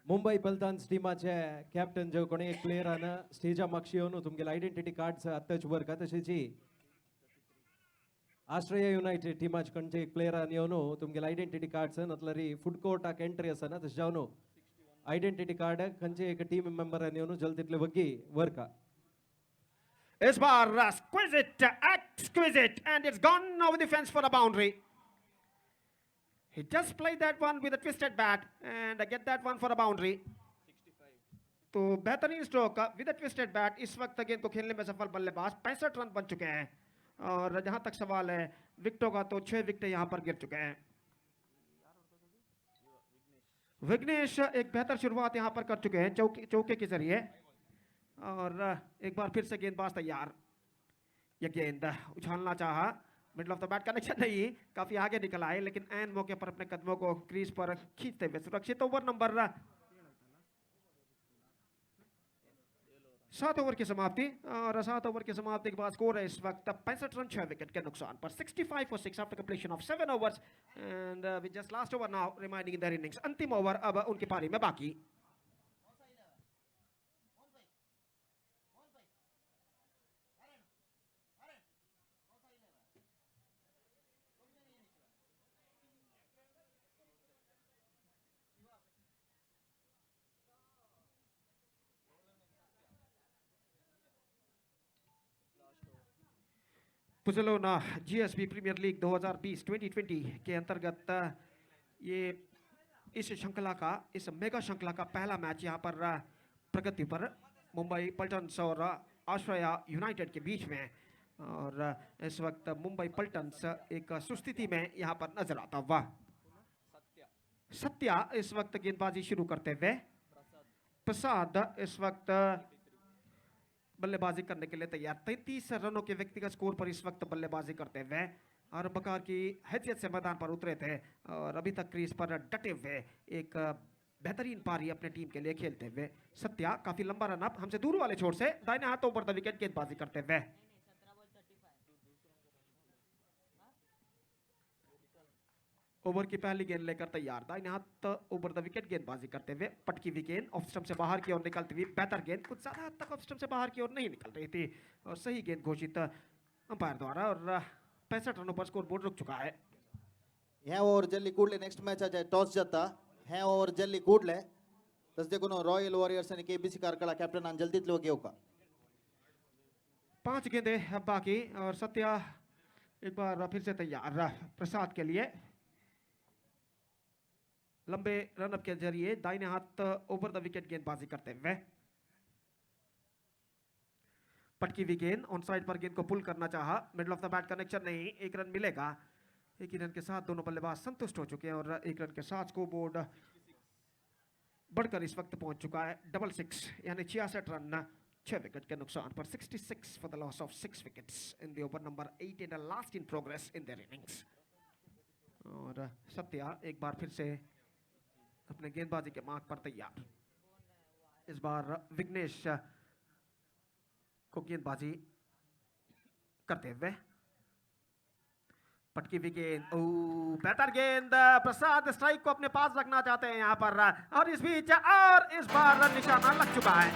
[SPEAKER 8] मुंबई पल्टन्स टिमाचे कॅप्टन जो कोणी एक प्लेयरान स्टेजा मागशी येवन तुमगेले आयडेंटिटी कार्ड्स आत्ताच वर्क तशेंची आश्रय युनायटेड टिमाचे खंयचे एक प्लेयरान येवन तुमगेले आयडेंटिटी कार्ड्स नातल्यार फूड कोर्टाक एंट्री आसा ना तशें जावन आयडेंटिटी कार्ड खंयचे एक टीम मेंबरान येवन जल्द तितले वगी वर्का।
[SPEAKER 5] इस बार exquisite and it's gone over the fence for a boundary. He just played that one with a twisted bat and I get that one for a boundary. तो बेहतरीन stroke with a twisted bat इस वक्त गेंद को खेलने में सफल बल्लेबाज 65 रन बन चुके हैं और जहां तक सवाल है विकेटों का तो 6 विकेट यहां पर गिर चुके हैं। विघ्नेश एक बेहतर शुरुआत यहां पर कर चुके हैं चौके के जरिए और एक बार फिर से गेंदबाज तैयार। यह गेंद उछालना चाहा, middle of the bat connection नहीं, काफी आगे निकल आए लेकिन एन मौके पर अपने कदमों को क्रीज पर खींचते हुए सुरक्षित। ओवर नंबर 7 ओवर की समाप्ति और 7 ओवर की समाप्ति के बाद स्कोर है इस वक्त 65 रन 6 विकेट के नुकसान पर 65 for 6 after completion of 7 overs and with just last over now remaining in their innings. अंतिम ओवर अब उनकी पारी में बाकी। बार्सिलोना जीएसबी प्रीमियर लीग 2020-2020 के अंतर्गत ये इस मेगा श्रृंखला का पहला मैच यहाँ पर प्रगति पर मुंबई पल्टन्स और आश्रया यूनाइटेड के बीच में और इस वक्त मुंबई पल्टन्स एक सुस्थिति में यहाँ पर नजर आता हुआ। सत्या इस वक्त गेंदबाजी शुरू करते हुए, प्रसाद इस वक्त बल्लेबाजी करने के लिए तैयार। 33 रनों के व्यक्तिगत स्कोर पर इस वक्त बल्लेबाजी करते हुए आरंभकार की हैसियत से मैदान पर उतरे थे और अभी तक क्रीज पर डटे हुए एक बेहतरीन पारी अपने टीम के लिए खेलते हुए। सत्या काफी लंबा रन अप हमसे दूर वाले छोर से दाहिने हाथों पर द विकेट गेंदबाजी करते हुए। ओवर की पहली गेंद लेकर तैयार, दाहिने हाथ ओवर द विकेट गेंदबाजी करते हुए। पटकी हुई गेंद ऑफ स्टंप से बाहर की ओर निकलती हुई, बेहतर गेंद कुछ ज्यादा हद तक ऑफ स्टंप से बाहर की ओर नहीं निकल रही थी और सही गेंद घोषित अंपायर द्वारा और 65 रनों पर स्कोर बोर्ड रुक चुका है।
[SPEAKER 4] ह्या ओव्हर जल्ली कूडले नेक्स्ट मॅचाचे टॉस जाता ह्या ओव्हर जल्ली कूडले तस देखून रॉयल वॉरियर्स आणि केबीसी कारकळा कॅप्टन आणि जल्दीत लोग घेऊ का
[SPEAKER 5] 5 गेंदें अब बाकी और सत्या एक बार फिर से तैयार प्रसाद के लिए। लंबे रनअप के जरिए दाहिने हाथ ओवर द विकेट गेंदबाजी करते हुए। पटकी हुई गेंद ऑन साइड पर गेंद को पुल करना चाहा, middle of the bat connection नहीं, 1 रन मिलेगा। 1 ही रन के साथ दोनों बल्लेबाज संतुष्ट हो चुके हैं और 1 रन के साथ स्कोर बोर्ड बढ़कर इस वक्त पहुंच चुका है 66 यानी 66 रन 6 विकेट के नुकसान पर 66 for the loss of 6 wickets in the over number 8 in the last in progress in their innings. और सत्या एक बार फिर से अपने गेंदबाजी के मार्ग पर तैयार। इस बार विघ्नेश को गेंदबाजी करते हुए। पटकी हुई गेंद, बेहतर गेंद, प्रसाद स्ट्राइक को अपने पास रखना चाहते हैं यहां पर और इस बीच और इस बार निशाना लग चुका है।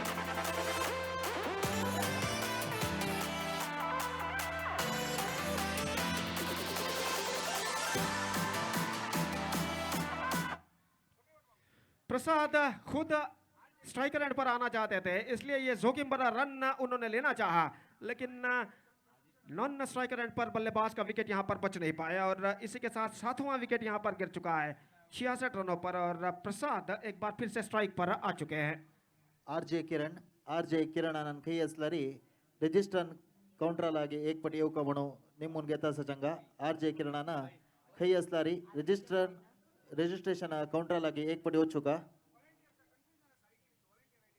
[SPEAKER 5] प्रसाद खुद स्ट्राइकर एंड पर आना चाहते थे इसलिए ये जोखिम भरा रन उन्होंने लेना चाहा लेकिन नॉन स्ट्राइकर एंड पर बल्लेबाज का विकेट यहां पर बच नहीं पाया और इसी के साथ 7वां विकेट यहां पर गिर चुका है 66 रनों पर और प्रसाद एक बार फिर से स्ट्राइक पर आ चुके हैं।
[SPEAKER 4] आरजे किरण आनंद कही असलारी रजिस्टर काउंटर लागे एक पटी येऊ का म्हणून निमून घेता सचंगा आरजे किरणाना कही असलारी रजिस्ट्रेशन काउंटर लागे एक पटी होचू का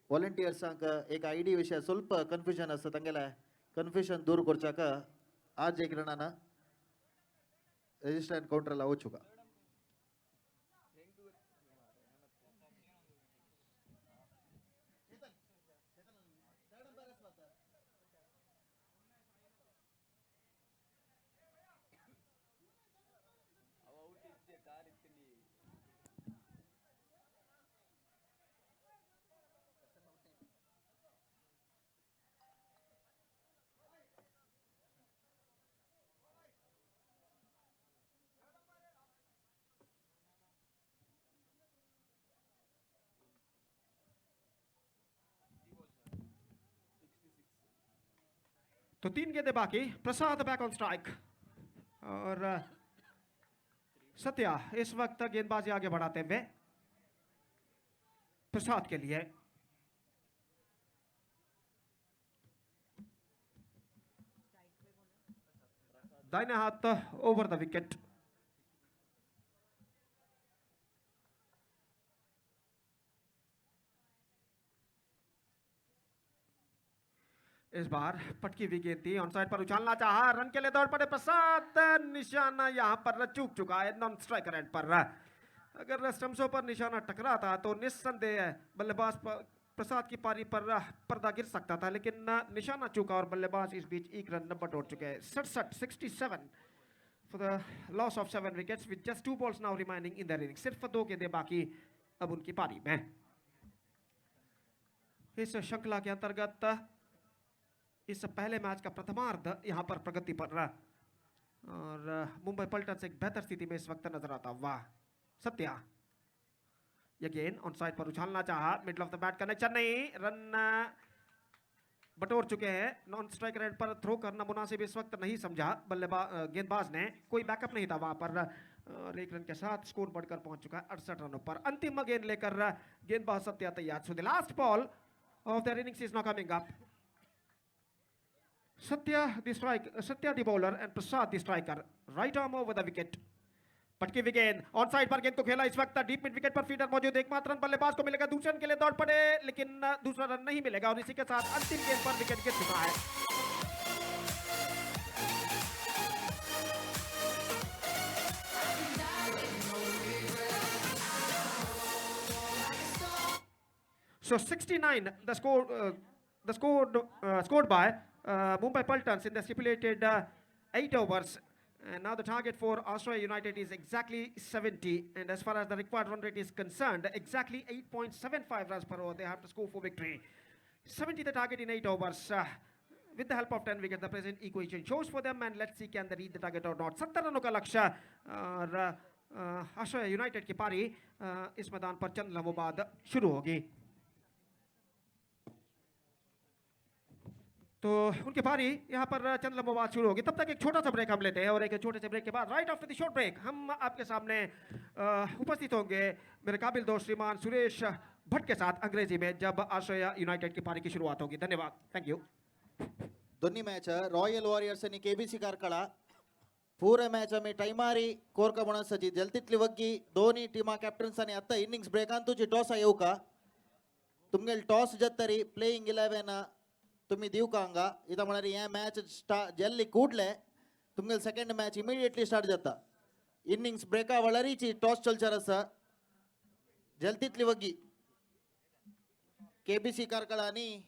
[SPEAKER 4] वॉलंटियर्सांक एक आयडी विशय स्वल्प कन्फ्युजन आसा तांगेले कन्फ्युजन दूर करच्याक आज एक रणान रजिस्टर काउंटरला वचुका
[SPEAKER 5] तो 3 गेंदें बाकी, प्रसाद बैक ऑन स्ट्राइक और सत्या इस वक्त गेंदबाजी आगे बढ़ाते हुए प्रसाद के लिए। दाहिने हाथ ओवर द विकेट। इस बार पटकी हुई गेंद थी, ऑन साइड पर उछालना चाहा, रन के लिए दौड़ पड़े प्रसाद, निशाना यहां पर चूक चुका है नॉन स्ट्राइकर एंड पर। अगर स्टंप्सों पर निशाना टकरा था तो निस्संदेह बल्लेबाज प्रसाद की पारी पर पर्दा गिर सकता था, लेकिन निशाना चूका और बल्लेबाज इस बीच एक रन नंबर तोड़ चुके हैं। 67 for the loss of 7 wickets with just 2 balls now remaining in the innings. सिर्फ 2 गेंदें बाकी अब उनकी पारी में। इस श्रृंखला के अंतर्गत इस पहले मैच का प्रथमार्ध यहां पर प्रगति पर और मुंबई पल्टन्स एक बेहतर स्थिति में इस वक्त नजर आता हुआ। सत्या ये गेंद ऑन साइड पर उछालना चाहा, middle of the bat connection नहीं, रन बटोर चुके हैं। नॉन स्ट्राइक रेड पर थ्रो करना मुनासिब इस वक्त नहीं समझा गेंदबाज ने, कोई बैकअप नहीं था वहां पर और 1 रन के साथ स्कोर बढ़कर पहुंच चुका है 68 रनों पर। अंतिम गेंद लेकर गेंदबाज सत्या तैयार। So the last ball of the innings is now coming up. Satya the bowler and Prasad the striker. Right arm over the wicket. पटकी विकेट ऑन साइड पर गेंद को खेला। इस वक्त डीप मिड विकेट पर फील्डर मौजूद, एकमात्र रन बल्लेबाज को मिलेगा। दूसरे रन के लिए दौड़ पड़े लेकिन दूसरा रन नहीं मिलेगा और इसी के साथ अंतिम गेंद पर विकेट गिर चुका है। So 69 scored by Mumbai Pultons in the stipulated 8 overs. And now the target for Australia United is exactly 70. And as far as the required run rate is concerned, exactly 8.75 runs per over they have to score for victory. 70 the target in 8 overs. With the help of 10 wickets, the present equation shows for them. And let's see can they reach the target or not. 70 रनों का लक्ष्य और Australia United की पारी इस मैदान पर चंद लम्हों बाद शुरू होगी। तो उनकी पारी यहाँ पर चंद लम्हों बाद शुरू होगी। तब तक एक छोटा सा ब्रेक हम लेते हैं और एक छोटे से ब्रेक के बाद right after the short break हम आपके सामने उपस्थित होंगे मेरे काबिल दोस्त श्रीमान सुरेश भट्ट के साथ अंग्रेजी में जब ऑस्ट्रेलिया यूनाइटेड की पारी की शुरुआत होगी। धन्यवाद, थैंक यू।
[SPEAKER 4] दोन्ही मॅच रॉयल वॉरियर्स आणि केबीसी कारकळा पूरे मॅच आम्ही टायमारी कोरका म्हणून जलतीतली वग्गी दोन्ही टीमा कॅप्टन्सांनी आता इनिंग्स ब्रेकान तुझी टॉस येऊ का तुमगेल टॉस जत्तरी प्लेइंग 11 तुम्ही दिव का हांगा इता म्हळ्यार हे मॅच जेल्ली कूडले तुमगेल सेकंड मॅच इमिडिएटली स्टार्ट जाता इनिंग्स ब्रेका वळरीची टॉस चलचार आसा जलतीतली वग्गी केबीसी कारकळा आणि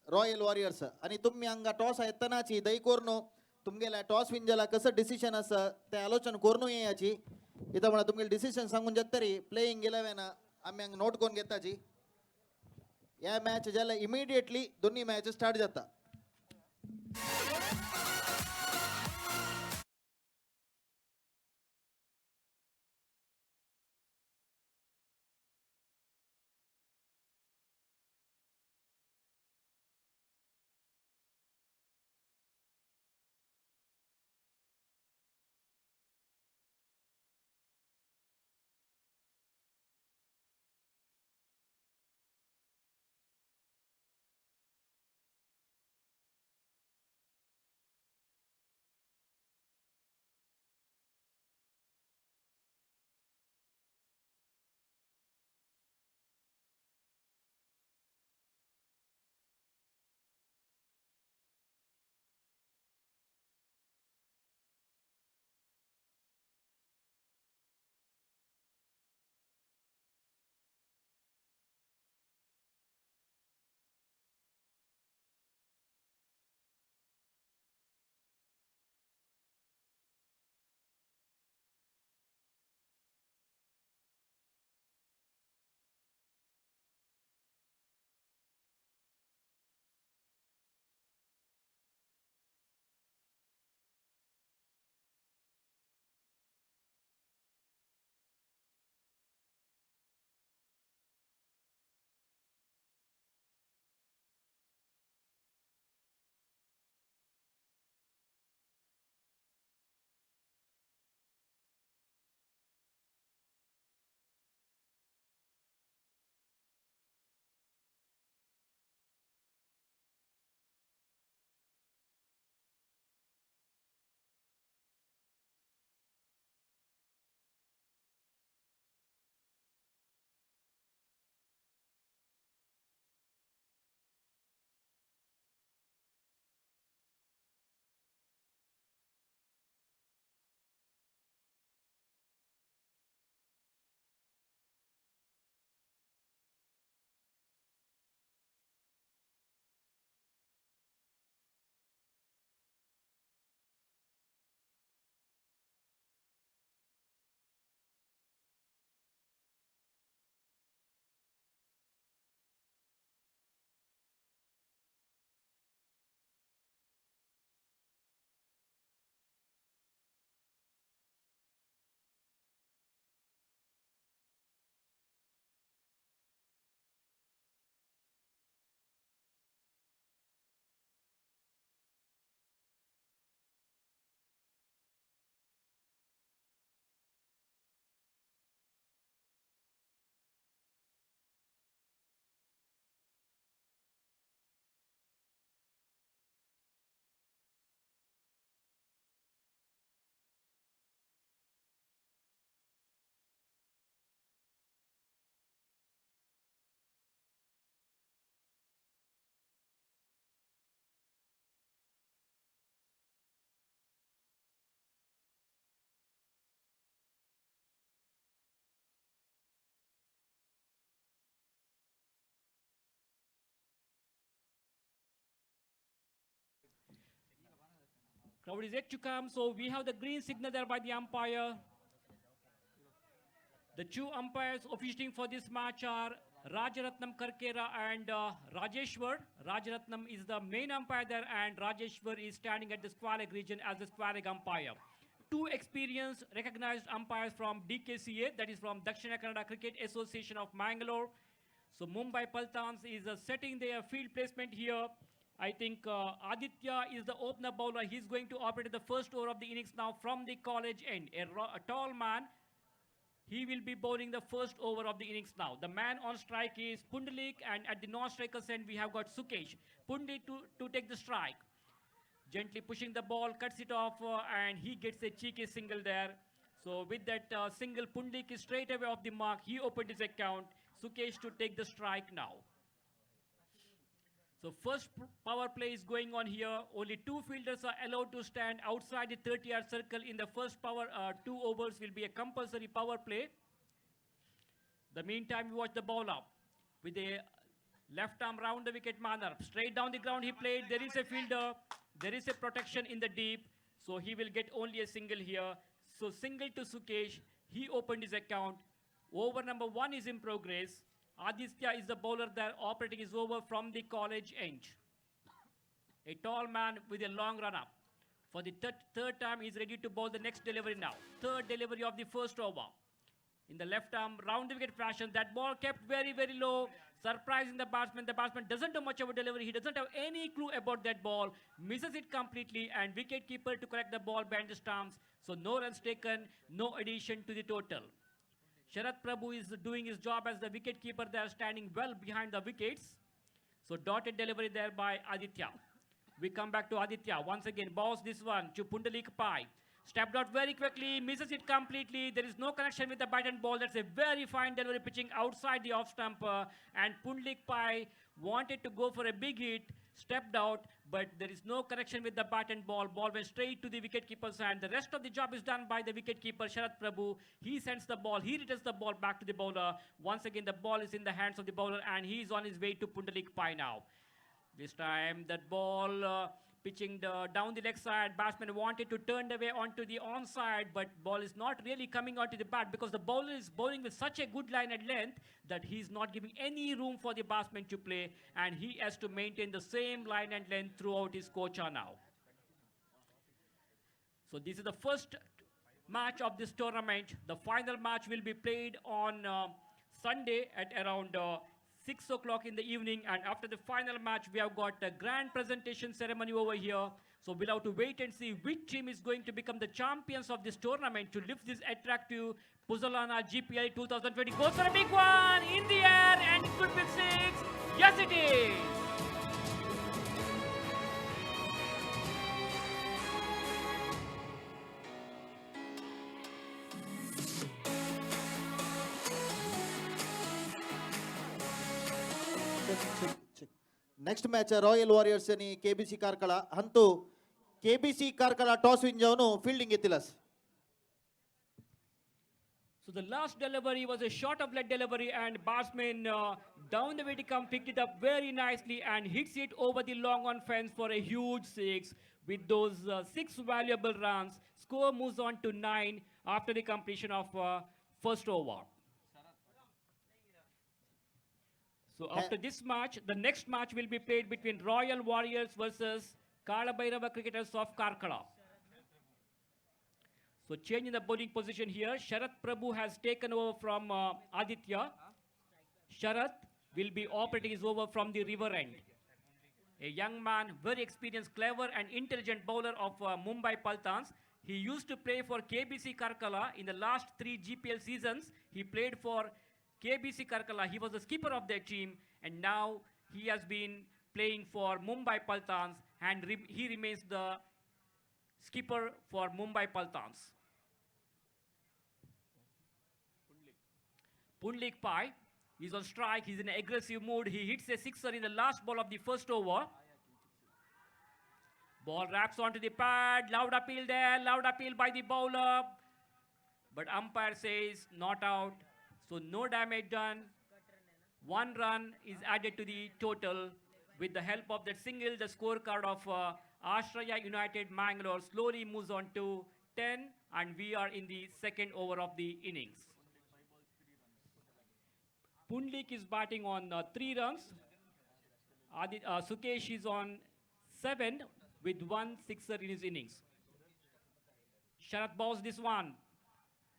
[SPEAKER 4] रॉयल वॉरियर्स आणि तुम्ही हांगा टॉस येतनाची दय कोरनो तुमगेला टॉस विन जाला कसं डिसिशन आसा ते आलोचना कोरनो येयाची इता म्हळ्यार तुमगेल डिसिशन सांगून जत्तरी प्लेइंग 11 आम्ही हांगा नोट कोन घेताची या मॅच ज्याला इमिडिएटली दोन्ही मॅच स्टार्ट जाता।
[SPEAKER 9] Crowd is yet to come, so we have the green signal there by the umpire. The two umpires officiating for this match are Rajaratnam Karkera and Rajeshwar. Rajaratnam is the main umpire there, and Rajeshwar is standing at the square leg region as the square leg umpire. Two experienced recognized umpires from DKCA, that is from Dakshina Kannada Cricket Association of Mangalore. So Mumbai Paltans is setting their field placement here. I think Aditya is the opener bowler. He's going to operate the first over of the innings now from the college end. A tall man. He will be bowling the first over of the innings now. The man on strike is Pundalik, and at the non-striker's end we have got Sukesh. Pundalik to take the strike. Gently pushing the ball, cuts it off, and he gets a cheeky single there. So with that single, Pundalik is straight away off the mark. He opened his account. Sukesh to take the strike now. So first power play is going on here. Only two fielders are allowed to stand outside the 30-yard circle in the first power. 2 overs will be a compulsory power play. The meantime, we watch the ball up with a left arm round the wicket manner. Straight down the ground he played. There is a fielder. There is a protection in the deep. So he will get only a single here. So single to Sukesh. He opened his account. Over number 1 is in progress. Aditya is the bowler there. Operating is over from the college end. A tall man with a long run up. For the third time, he's ready to bowl the next delivery now. Third delivery of the first over. In the left arm, round the wicket fashion. That ball kept very, very low. Surprising the batsman. The batsman doesn't do much of a delivery. He doesn't have any clue about that ball. Misses it completely. And wicketkeeper to collect the ball behind the stumps. So no runs taken. No addition to the total. Sharat Prabhu is doing his job as the wicketkeeper there, standing well behind the wickets. So dotted delivery there by Aditya. We come back to Aditya. Once again, bows this one to Pundalik Pai. Stepped out very quickly, misses it completely. There is no connection with the bat and ball. That's a very fine delivery, pitching outside the off stumper. And Pundalik Pai wanted to go for a big hit, stepped out, but there is no connection with the bat and ball. Ball went straight to the wicketkeeper's hand. The rest of the job is done by the wicketkeeper, Sharat Prabhu. He sends the ball. He returns the ball back to the bowler. Once again, the ball is in the hands of the bowler, and he is on his way to Pundalik Pai now. This time, that ball pitching down the leg side. Batsman wanted to turn away onto the onside, but ball is not really coming onto the bat because the bowler is bowling with such a good line and length that he's not giving any room for the batsman to play, and he has to maintain the same line and length throughout his kocha now. So this is the first match of this tournament. The final match will be played on Sunday at around 6 o'clock in the evening, and after the final match we have got a grand presentation ceremony over here. So we'll have to wait and see which team is going to become the champions of this tournament to lift this attractive Puzzalana GPL 2020. Goes for a big one in the air, and it could be 6. Yes, it is.
[SPEAKER 4] Next match royal warriors అని KBC Karkala హంతు KBC Karkala toss win జావును fielding ఎత్తిలస్.
[SPEAKER 9] So the last delivery was a short of leg delivery, and batsman down the way to come picked it up very nicely and hits it over the long on fence for a huge 6. With those 6 valuable runs, score moves on to 9 after the completion of first over. So after this match, the next match will be played between Royal Warriors versus Kalabhairava Cricketers of Karkala. So change in the bowling position here. Sharat Prabhu has taken over from Aditya. Sharat will be operating his over from the river end. A young man, very experienced, clever and intelligent bowler of Mumbai Paltans. He used to play for KBC Karkala in the last 3 GPL seasons. He played for KBC Karkala. He was the skipper of their team, and now he has been playing for Mumbai Paltans, and he remains the skipper for Mumbai Paltans. Pundalik Pai is on strike. He's in an aggressive mood. He hits a 6er in the last ball of the first over. Ball wraps onto the pad. Loud appeal there. Loud appeal by the bowler. But umpire says not out. So no damage done. 1 run is added to the total. With the help of that single, the scorecard of Ashraya United Mangalore slowly moves on to 10, and we are in the second over of the innings. Pundlik is batting on 3 runs. Sukesh is on 7 with 1 sixer in his innings. Sharath bowls this one.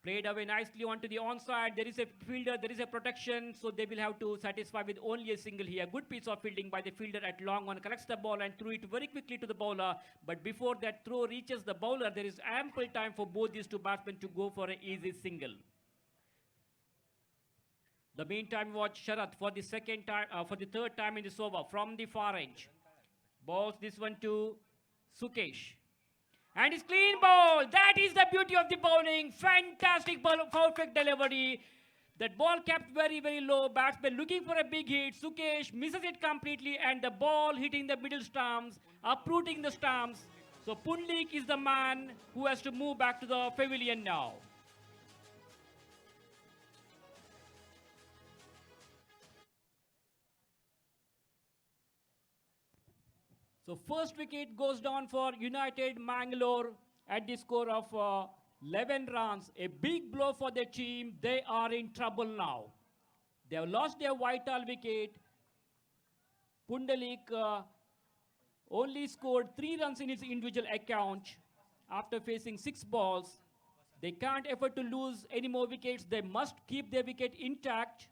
[SPEAKER 9] Played away nicely onto the onside. There is a fielder, there is a protection, so they will have to satisfy with only a single here. Good piece of fielding by the fielder at long on. Collects the ball and threw it very quickly to the bowler. But before that throw reaches the bowler, there is ample time for both these two batsmen to go for an easy single. The meantime, watch Sharath for the third time in this over from the far range. Balls this one to Sukesh. And it's clean ball. That is the beauty of the bowling. Fantastic ball, perfect delivery. That ball kept very, very low. Batsman looking for a big hit. Sukesh misses it completely, and the ball hitting the middle stumps, uprooting the stumps. So Pundlik is the man who has to move back to the pavilion now. So first wicket goes down for United Mangalore at the score of 11 runs. A big blow for the team. They are in trouble now. They have lost their vital wicket. Pundalik only scored 3 runs in his individual account after facing 6 balls. They can't afford to lose any more wickets. They must keep their wicket intact.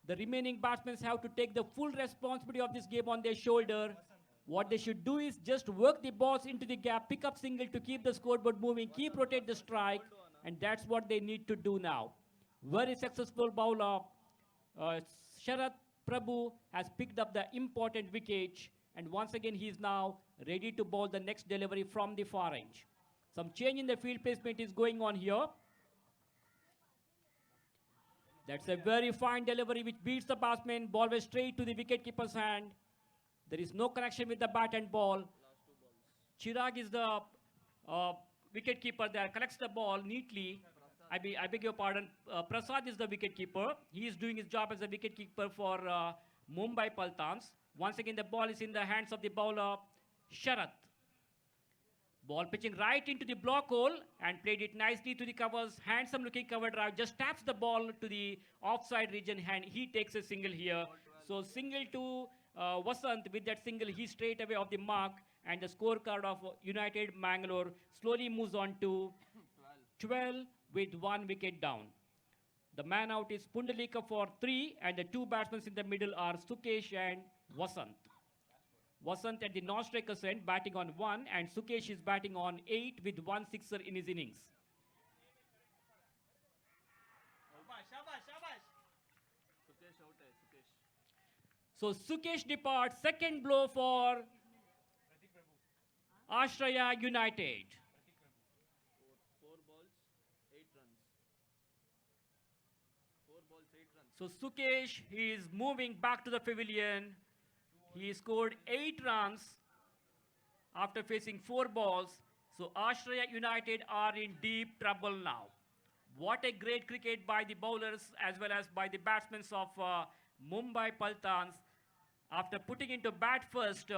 [SPEAKER 9] The remaining batsmen have to take the full responsibility of this game on their shoulder. What they should do is just work the balls into the gap, pick up single to keep the scoreboard moving, keep rotate the strike, and that's what they need to do now. Very successful bowler. Sharath Prabhu has picked up the important wicket, and once again he is now ready to bowl the next delivery from the far range. Some change in the field placement is going on here. That's a very fine delivery which beats the batsman. Ball was straight to the wicketkeeper's hand. There is no connection with the bat and ball. Chirag is the wicketkeeper there, collects the ball neatly. I beg your pardon. Prasad is the wicketkeeper. He is doing his job as a wicketkeeper for Mumbai Paltans. Once again, the ball is in the hands of the bowler, Sharath. Ball pitching right into the block hole and played it nicely to the covers. Handsome looking cover drive. Just taps the ball to the offside region and he takes a single here. So single to Vasant. With that single, he straight away off the mark, and the scorecard of United Mangalore slowly moves on to 12 with 1 wicket down. The man out is Pundalika for 3, and the 2 batsmen in the middle are Sukesh and Vasant. Vasant at the non-striker's end batting on 1, and Sukesh is batting on 8 with 1 sixer in his innings. So Sukesh departs, second blow for Ashraya United.
[SPEAKER 10] 4 balls, 8 runs. 4 balls, 8 runs.
[SPEAKER 9] So Sukesh, he is moving back to the pavilion. He scored 8 runs after facing 4 balls. So Ashraya United are in deep trouble now. What a great cricket by the bowlers as well as by the batsmen of Mumbai Paltans. After putting into bat first,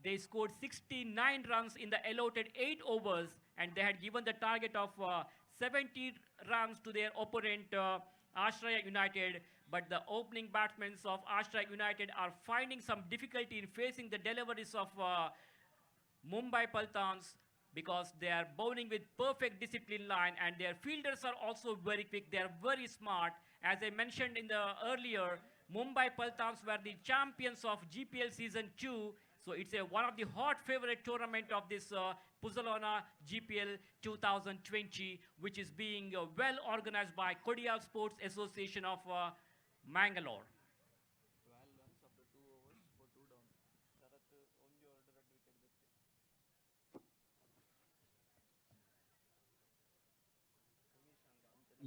[SPEAKER 9] they scored 69 runs in the allotted 8 overs, and they had given the target of 70 runs to their opponent, Ashraya United. But the opening batsmen of Ashraya United are finding some difficulty in facing the deliveries of Mumbai Paltans, because they are bowling with perfect discipline line, and their fielders are also very quick. They are very smart. As I mentioned in the earlier, Mumbai Paltans were the champions of GPL Season 2. So it's one of the hot favorite tournament of this Puzzalona GPL 2020, which is being well organized by Kodial Sports Association of Mangalore.
[SPEAKER 10] 12 runs after 2 overs for 2 down. Sharath only ordered at wicket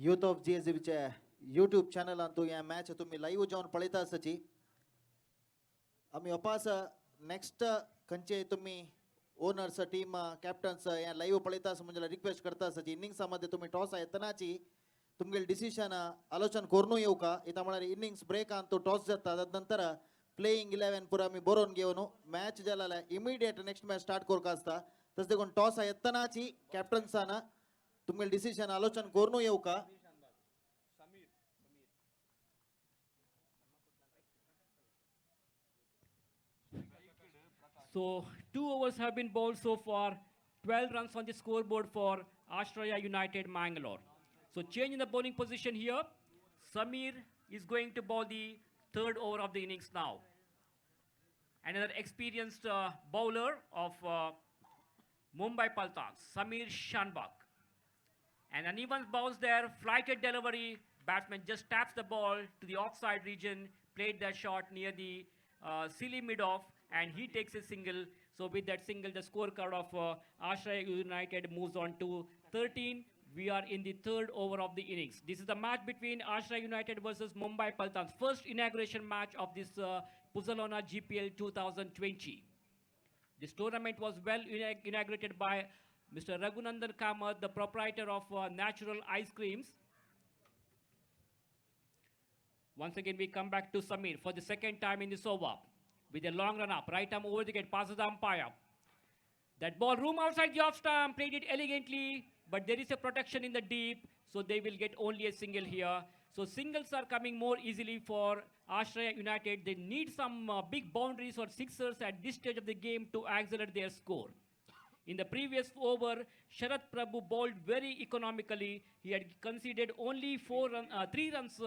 [SPEAKER 4] youth of जीएसबीचे YouTube channel अंतू या match तुम्ही live जाऊन पळयता आसाची आम्ही अपास next खंयचे तुम्ही owners team captains या लाईव्ह पळयता आसा म्हणजे रिक्वेस्ट करता आसाची इनिंग्सा मध्ये तुम्ही टॉस येतनाची तुमगे डिसिशन आलोचन करून येऊ का इता म्हळ्यार इनिंग्स ब्रेक तो टॉस जाता नंतर प्लेइंग 11 पुरा मी बरोवन घेवन मॅच जाल्यार इमिडिएट नेक्स्ट मॅच स्टार्ट करूंक आसता तशें देखून टॉस येतनाची कॅप्टन्साना तुमगे डिसिजन आलोचन करून येऊ का
[SPEAKER 9] So 2 overs have been bowled so far. 12 runs on the scoreboard for Ashraya United Mangalore. So change in the bowling position here. Samir is going to bowl the third over of the innings now. Another experienced bowler of Mumbai Paltans, Samir Shanbag. And an even bounce there, flighted delivery. Batsman just taps the ball to the offside region, played that shot near the silly mid-off, and he takes a single. So with that single, the scorecard of Ashraya United moves on to 13. We are in the third over of the innings. This is the match between Ashraya United versus Mumbai Paltans. First inauguration match of this Puzzalona GPL 2020. This tournament was well inaugurated by Mr. Raghunandan Kamath, the proprietor of Natural Ice Creams. Once again, we come back to Samir for the second time in this over. With a long run up, right arm over the gate, passes the umpire. That ball room outside the off stump, played it elegantly, but there is a protection in the deep, so they will get only a single here. So singles are coming more easily for Ashraya United. They need some big boundaries or sixers at this stage of the game to accelerate their score. In the previous over, Sharat Prabhu bowled very economically. He had conceded only 3 runs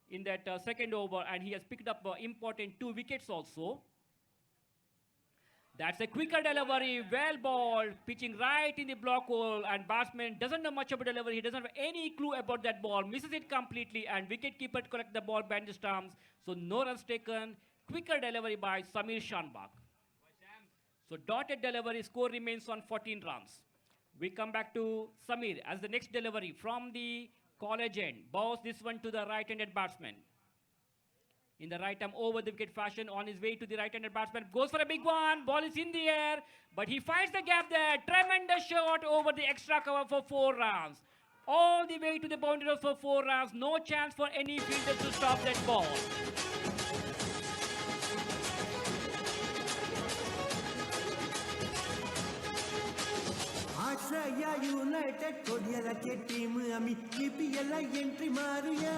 [SPEAKER 9] in that second over, and he has picked up important 2 wickets also. That's a quicker delivery, well balled, pitching right in the block hole, and batsman doesn't know much about delivery. He doesn't have any clue about that ball, misses it completely, and wicketkeeper collect the ball behind the stumps. So no runs taken. Quicker delivery by Samir Shanbag. So dotted delivery, score remains on 14 runs. We come back to Samir as the next delivery from the college end. Bows this one to the right-handed batsman. In the right arm over the wicket fashion, on his way to the right-handed batsman, goes for a big one, ball is in the air, but he finds the gap there, tremendous shot over the extra cover for 4 runs. All the way to the boundary for 4 runs, no chance for any fielder to stop that ball.
[SPEAKER 11] Ashraya United Kodiala ke team ami EPL entry maruya.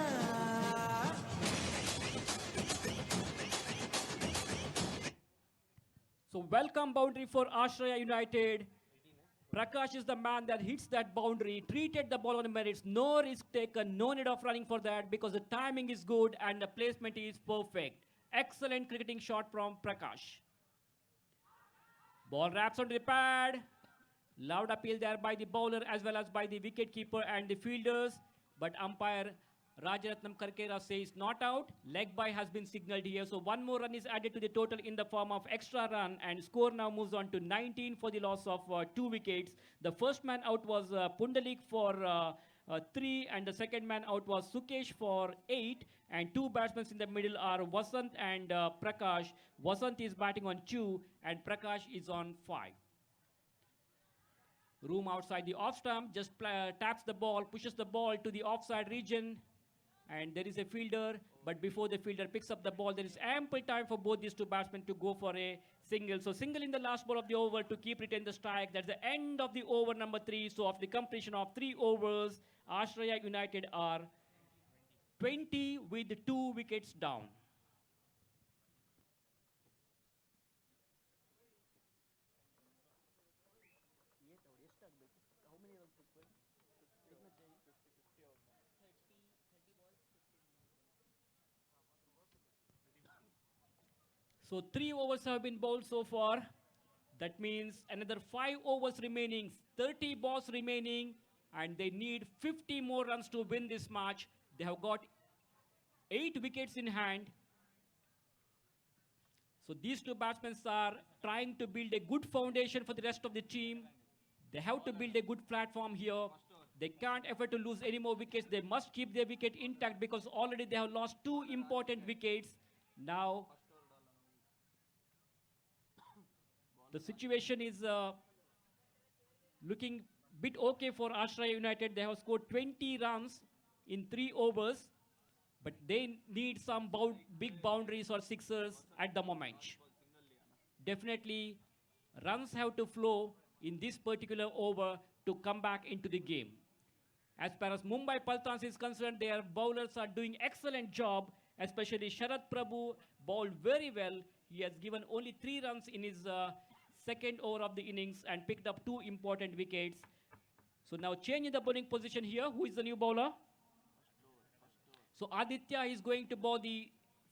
[SPEAKER 9] So welcome boundary for Ashraya United. Prakash is the man that hits that boundary, treated the ball on the merits, no risk taken, no need of running for that because the timing is good and the placement is perfect. Excellent cricketing shot from Prakash. Ball wraps onto the pad. Loud appeal there by the bowler as well as by the wicketkeeper and the fielders. But umpire Rajaratnam Karkera says not out. Leg by has been signaled here. So 1 more run is added to the total in the form of extra run. And score now moves on to 19 for the loss of 2 wickets. The first man out was Pundalik for 3. And the second man out was Sukesh for 8. And 2 batsmen in the middle are Vasant and Prakash. Vasant is batting on 2 and Prakash is on 5. Room outside the off stump, just taps the ball, pushes the ball to the offside region, and there is a fielder, but before the fielder picks up the ball, there is ample time for both these 2 batsmen to go for a single. So single in the last ball of the over to keep retain the strike. That's the end of the over number 3. So of the completion of 3 overs, Ashraya United are 20 with 2 wickets down. So 3 overs have been bowled so far. That means another 5 overs remaining, 30 balls remaining, and they need 50 more runs to win this match. They have got 8 wickets in hand. So these 2 batsmen are trying to build a good foundation for the rest of the team. They have to build a good platform here. They can't afford to lose any more wickets. They must keep their wicket intact because already they have lost 2 important wickets. Now, the situation is looking bit okay for Ashraya United. They have scored 20 runs in 3 overs. but they need some big boundaries or sixers at the moment. Definitely, runs have to flow in this particular over to come back into the game. As far as Mumbai Paltans is concerned, their bowlers are doing excellent job, especially Sharad Prabhu bowled very well. He has given only 3 runs in his second over of the innings and picked up 2 important wickets. So now change in the bowling position here. Who is the new bowler? So Aditya is going to bowl the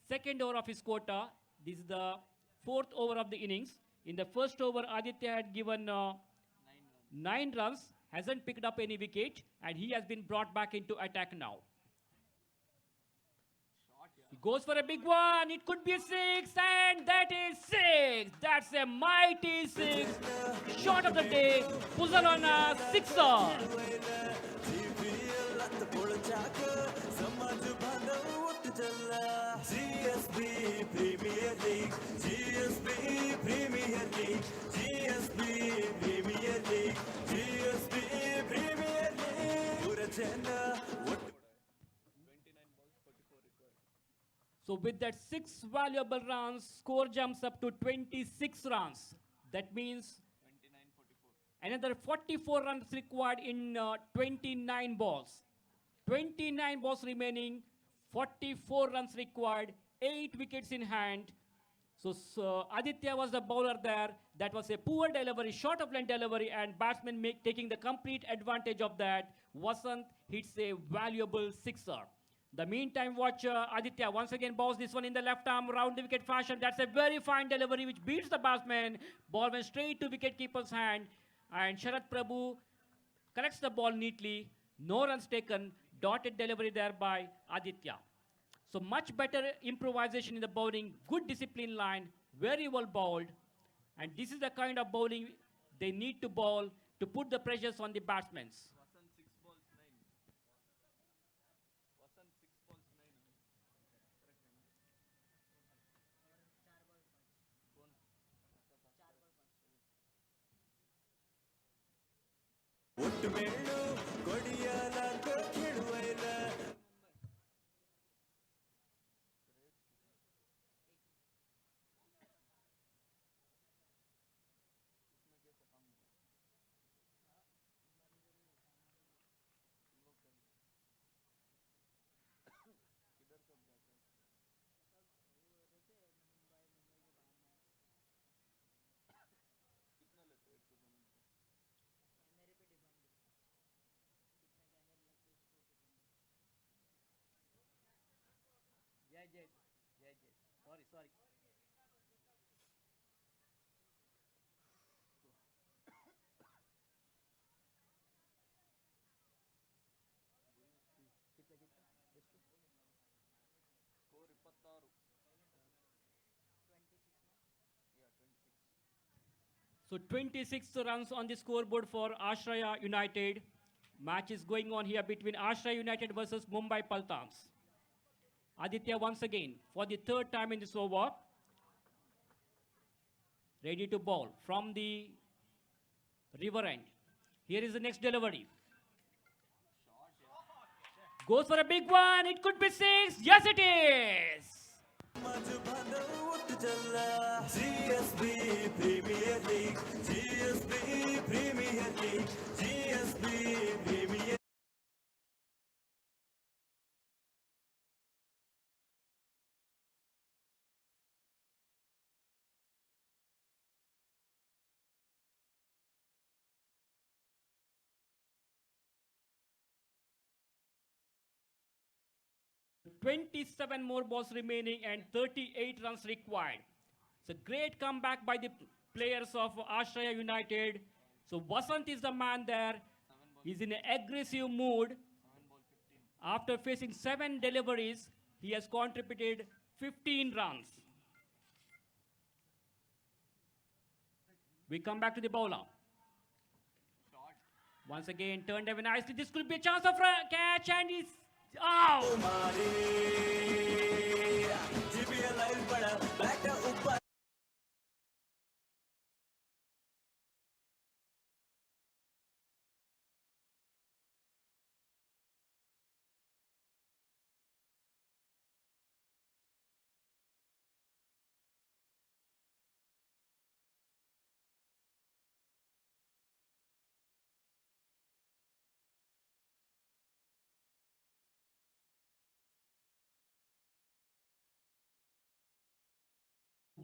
[SPEAKER 9] second over of his quota. This is the 4th over of the innings. In the first over, Aditya had given 9 runs, hasn't picked up any wicket, and he has been brought back into attack now. He goes for a big one. It could be a 6, and that is 6. That's a mighty 6. Shot of the day. Puzzle on a 6er.
[SPEAKER 11] GSB Premier League, GSB Premier League, GSB Premier League, GSB Premier League. Urajana,
[SPEAKER 9] So with that 6 valuable runs, score jumps up to 26 runs. That means another 44 runs required in 29 balls. 29 balls remaining, 44 runs required, 8 wickets in hand. So Aditya was the bowler there. That was a poor delivery, short of length delivery, and batsman taking the complete advantage of that. Vasant hits a valuable 6er. The meantime, watch Aditya once again bowls this one in the left arm, round the wicket fashion. That's a very fine delivery which beats the batsman. Ball went straight to wicketkeeper's hand, and Sharad Prabhu collects the ball neatly. No runs taken. Dotted delivery there by Aditya. So much better improvisation in the bowling, good discipline line, very well bowled. And this is the kind of bowling they need to bowl to put the pressures on the batsmen.
[SPEAKER 11] ಒಟ್ಟುಮೆಳ್ಳು ಕೊಡಿಯಲಾಕ ಕೆಳುವೈಲ
[SPEAKER 9] Sorry. So 26 runs on the scoreboard for Ashraya United. Match is going on here between Ashraya United versus Mumbai Paltans. Aditya once again for the 3rd time in this over. Ready to bowl from the river end. Here is the next delivery. Goes for a big one. It could be 6. Yes, it is.
[SPEAKER 11] GSB Premier League, GSB Premier League, GSB Premier
[SPEAKER 9] League. 27 more balls remaining and 38 runs required. It's a great comeback by the players of Ashraya United. So Vasant is the man there. He's in an aggressive mood. After facing 7 deliveries, he has contributed 15 runs. We come back to the bowler. Once again, turned away nicely. This could be a chance of a catch, and he's out.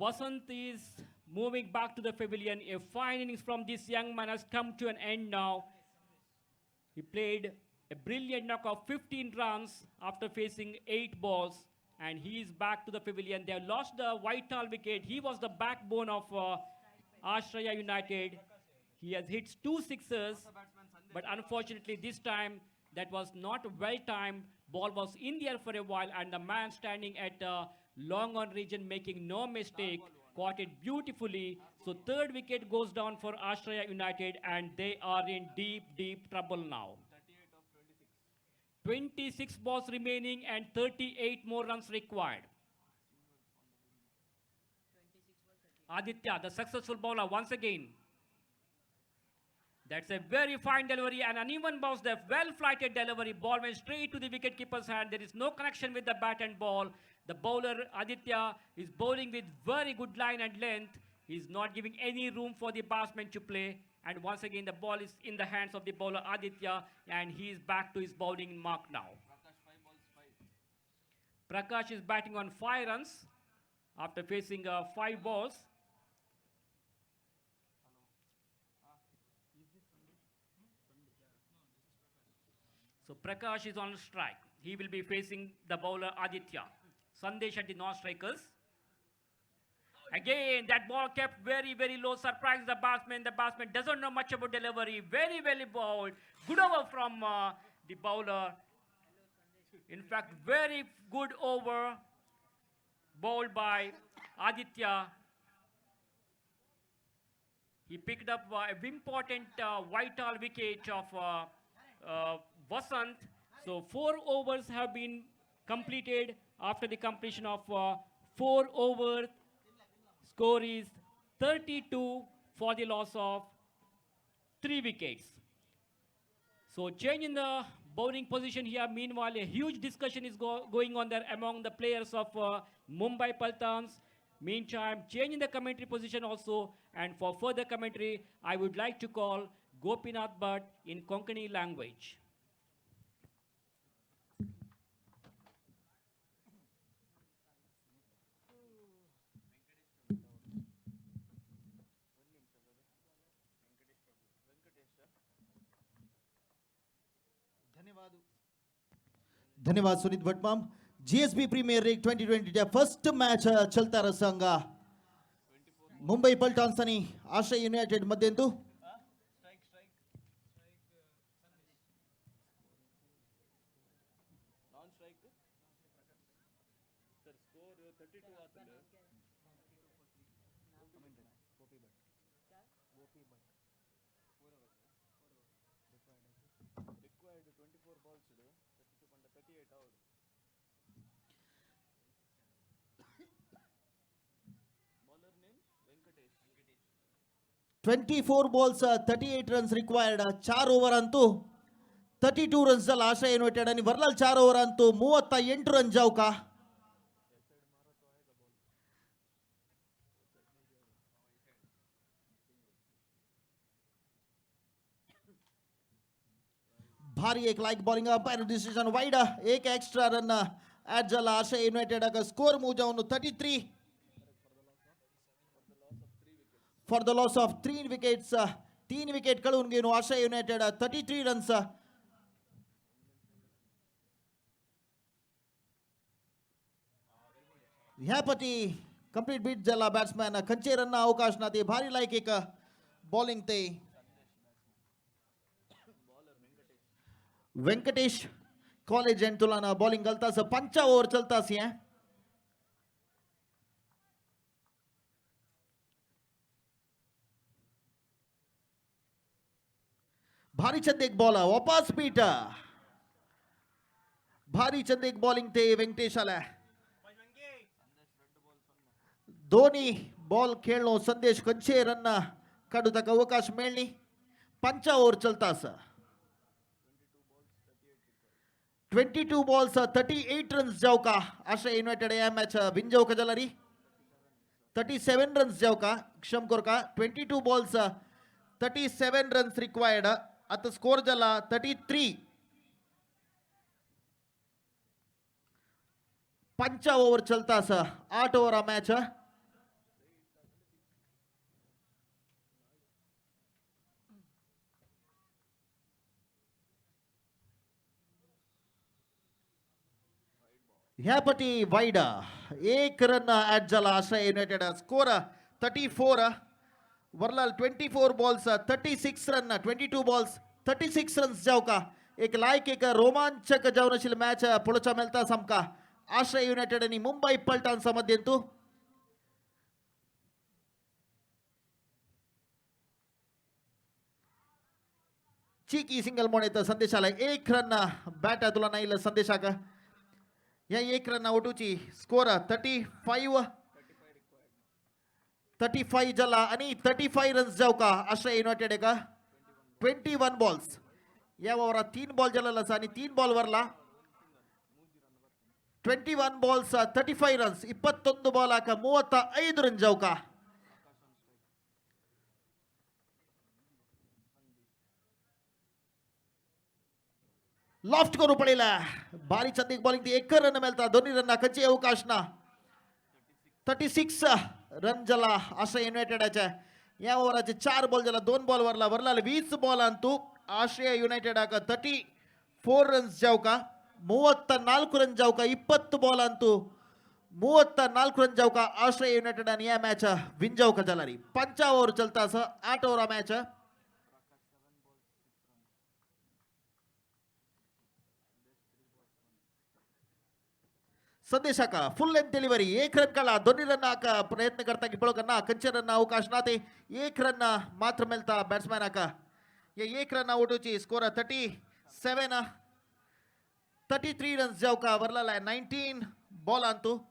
[SPEAKER 9] Vasant is moving back to the pavilion. A fine innings from this young man has come to an end now. He played a brilliant knock of 15 runs after facing 8 balls, and he is back to the pavilion. They have lost the vital wicket. He was the backbone of Ashraya United. He has hit 2 sixes, but unfortunately this time that was not well timed. Ball was in the air for a while, and the man standing at long on region making no mistake caught it beautifully. So third wicket goes down for Ashraya United, and they are in deep trouble now. 26 balls remaining and 38 more runs required. Aditya, the successful bowler once again. That's a very fine delivery, and uneven bounce, the well-flighted delivery. Ball went straight to the wicket-keeper's hand. There is no connection with the bat and ball. The bowler, Aditya, is bowling with very good line and length. He's not giving any room for the batsman to play. And once again, the ball is in the hands of the bowler, Aditya, and he is back to his bowling mark now. Prakash is batting on 5 runs after facing 5 balls. So Prakash is on strike. He will be facing the bowler Aditya. Sandesh at the non-strikers. Again, that ball kept very low. Surprised the batsman. The batsman doesn't know much about delivery. Very bowled. Good over from the bowler. In fact, very good over bowled by Aditya. He picked up an important vital wicket of Vasant. So 4 overs have been completed after the completion of 4 overs. Score is 32 for the loss of 3 wickets. So change in the bowling position here. Meanwhile, a huge discussion is going on there among the players of Mumbai Paltans. Meantime, change in the commentary position also. And for further commentary, I would like to call Gopinath Bhatt in Konkani language.
[SPEAKER 4] धन्यवाद सुनीत भटमाम. GSB premiere league 2020 च्या first match चलता रसंगा मुंबई पल्टॉन्स आणि आश्रय United मध्येंतू
[SPEAKER 10] required 24 balls 38 out. Bowler name Venkatesh.
[SPEAKER 4] 24 balls 38 runs required. 4 over ಅಂತೂ 32 runs ದಲ್ಲಿ ಆಶ್ರಯ United आणि वरलाल 4 over ಅಂತೂ 38 रन जाऊ का. भारी एक लाईक बॉलिंग पैर डिसिजन वाईड एक एक्स्ट्रा रन ऍड झाला आश्रय युनायटेड स्कोर मूव जाऊन 33 for the loss of 3 wickets. 3 wicket कळून घेऊन आश्रय युनायटेड 33 रन्स. ह्यापती कंप्लीट बीट झाला बॅट्समॅन खंचे रन अवकाश ना ते भारी लाईक एक बॉलिंग ते वेंकटेश कॉलेज एंड तुलाना बॉलिंग घालतास 5 ओव्हर चलतास हे भारी चंद एक बॉल वापस बीट भारी चंद एक बॉलिंग ते वेंकटेश आला दोन्ही बॉल खेळलो संदेश कंचे रन काढू तक अवकाश मिळणी 5 ओव्हर चलतास 22 balls 38 runs जाऊ का आश्रय युनायटेड या मॅच विन जाऊ का झाला री 37 runs जाऊ का क्षम कर का 22 balls 37 runs required. आता स्कोर झाला 33. 5 ओव्हर चलतास 8 ओव्हर मॅच ह्या पटी वाईड एक रन ऍड झाला Ashray United score 34 वरलाल 24 balls 36 run 22 balls 36 runs जाऊ का एक लायक एक रोमांचक जाऊन मॅच पुढच्या मेलता समका आश्रय युनायटेड आणि मुंबई पलटन्स मध्यंतू चीकी सिंगल मोड संदेश आलाय एक रन बॅट तुला नाही संदेश का या एक रन ओटूची स्कोर 35 झाला आणि 35 रन्स जाऊ का आश्रय युनायटेड का 21 बॉल्स या ओव्हरात 3 बॉल झालेला आणि 3 बॉल वरला 21 बॉल्स 35 रन्स 21 बॉल 35 ರನ್ जाऊ का लॉफ्ट करू पडेल बारी चंदीक बॉलिंग ती एक रन मिळता दोन्ही रन कंचे अवकाश ना 36 रन झाला आश्रय युनायटेडच्या या ओव्हराचे 4 बॉल झाला 2 बॉल वरला वरला 20 बॉल अंतू आश्रय युनायटेड 34 रन्स जाऊ का 34 रन जाऊ का 20 बॉल अंतू 34 रन जाऊ का आश्रय युनायटेड आणि या मॅच विन जाऊ का झाला 5 ओव्हर चलता 8 ओव्हर मॅच संदेश का फुल लेंथ डिलिव्हरी एक रन काढला दोन्ही रन प्रयत्न करता की पळो करना कंचे रन अवकाश ना ते एक रन मात्र मिळता बॅट्समॅन का ये एक रन आउटची स्कोर 33 रन जाऊ का वरला 19 बॉल आणतो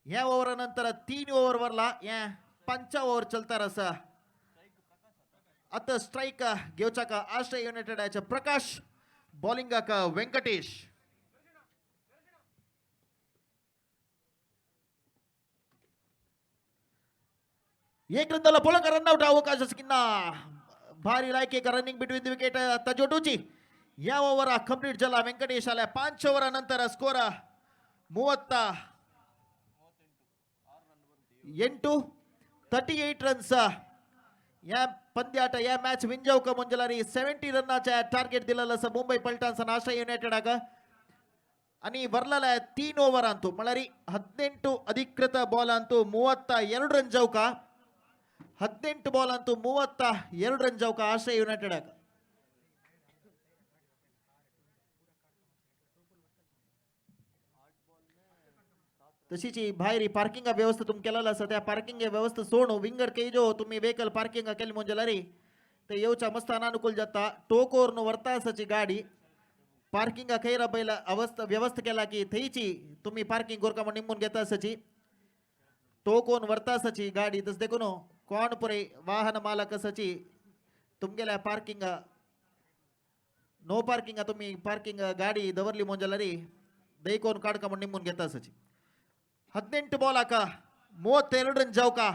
[SPEAKER 4] या ओव्हर नंतर 3 ओव्हर वरला या 5 ओव्हर चलता रसा आता स्ट्राईक घेऊचा का आश्रय युनायटेड प्रकाश बॉलिंग का वेंकटेश एक रन पोलक रन आउट अवकाश किन्ना भारी लायक एक रनिंग बिटवीन द विकेट तजोटूची या ओव्हर कंप्लीट झाला वेंकटेश आला 5 ओव्हर नंतर स्कोर 38 रन्स या पंद्याट या मॅच विन जाऊ का मंजलारी 70 रनाच्या टार्गेट दिलेलं मुंबई पलटन्स आश्रय युनायटेड आणि वरला 3 ओव्हर आणतो मलारी 18 अधिकृत बॉल आणतो 32 रन जाऊ का 18 बॉल ಅಂತೂ 32 ರನ್ ಜಾವು ಆಶ್ರಯ ಯುನೈಟೆಡ್ तशीची भायरी पार्किंग व्यवस्था तुम केलेला असा त्या पार्किंग व्यवस्था सोडून विंगर के जो तुम्ही व्हेकल पार्किंग केली म्हणजे ते येऊच्या मस्त अनानुकूल जाता टोकोरनु वर्तासाची गाडी पार्किंग खैर बैल अवस्था व्यवस्था केला की थैची तुम्ही पार्किंग गोरका म्हणून निमून घेता असाची टोकोन वर्तासाची गाडी तस देखून कोण पुरे वाहन मालक असाची तुमगेल्या पार्किंग नो पार्किंग तुम्ही पार्किंग गाडी दवरली म्हणजे दैकोन काढका म्हणून निमून घेता असाची 18 बॉल 32 रन जाऊ का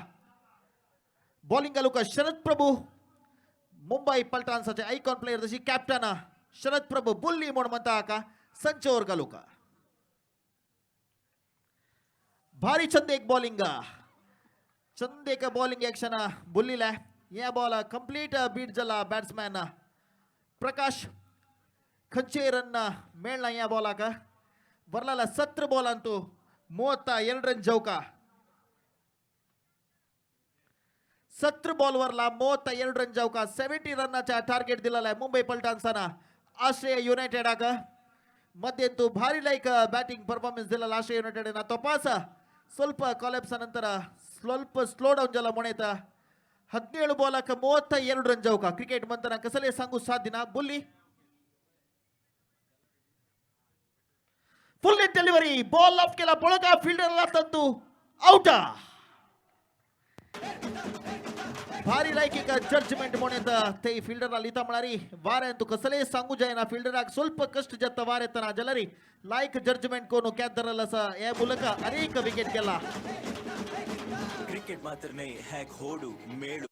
[SPEAKER 4] बॉलिंग आलू का शरद प्रभू मुंबई पलटन्सचे आयकॉन प्लेयर जशी कॅप्टन शरद प्रभू बुल्ली म्हणून म्हणता का संचोर घालू का भारी चंद एक बॉलिंग चंद एक बॉलिंग ऍक्शन बुल्लीला या बॉल कंप्लीट बीट झाला बॅट्समॅन प्रकाश खंचे रन मेळला या बॉल का वरला 17 बॉल अंतू 32 रन जाऊ का 17 बॉल वरला 32 रन जाऊ का 70 रनाचा टार्गेट दिलेला आहे मुंबई पलटन्सना आश्रय युनायटेड मध्यंतू भारी लाईक बॅटिंग परफॉर्मन्स दिलेला आश्रय युनायटेड ना तपास ಸ್ವಲ್ಪ ಕಾಲೆಪ್ಸ್ ನಂತರ ಸ್ವಲ್ಪ ಸ್ಲೋ ಡೌನ್ ಜಲ ಮೊಣೆತ 17 बॉल 32 रन जाऊ का क्रिकेट मंतना कसले सांगू साध्यना बुल्ली full net delivery ball off केला पळका फिल्डरला तंतू आउट भारी लायक एक जजमेंट मोनेत ते फिल्डरला लिता म्हणारी वाऱ्यांतू कसले सांगू जायना फिल्डराक ಸ್ವಲ್ಪ कष्ट जत्त वारेतना जलरी लायक जजमेंट कोण क्यादरला या ಮೂಲಕ अनेक विकेट गेला
[SPEAKER 12] क्रिकेट मात्र नाही हॅक होडू मेळू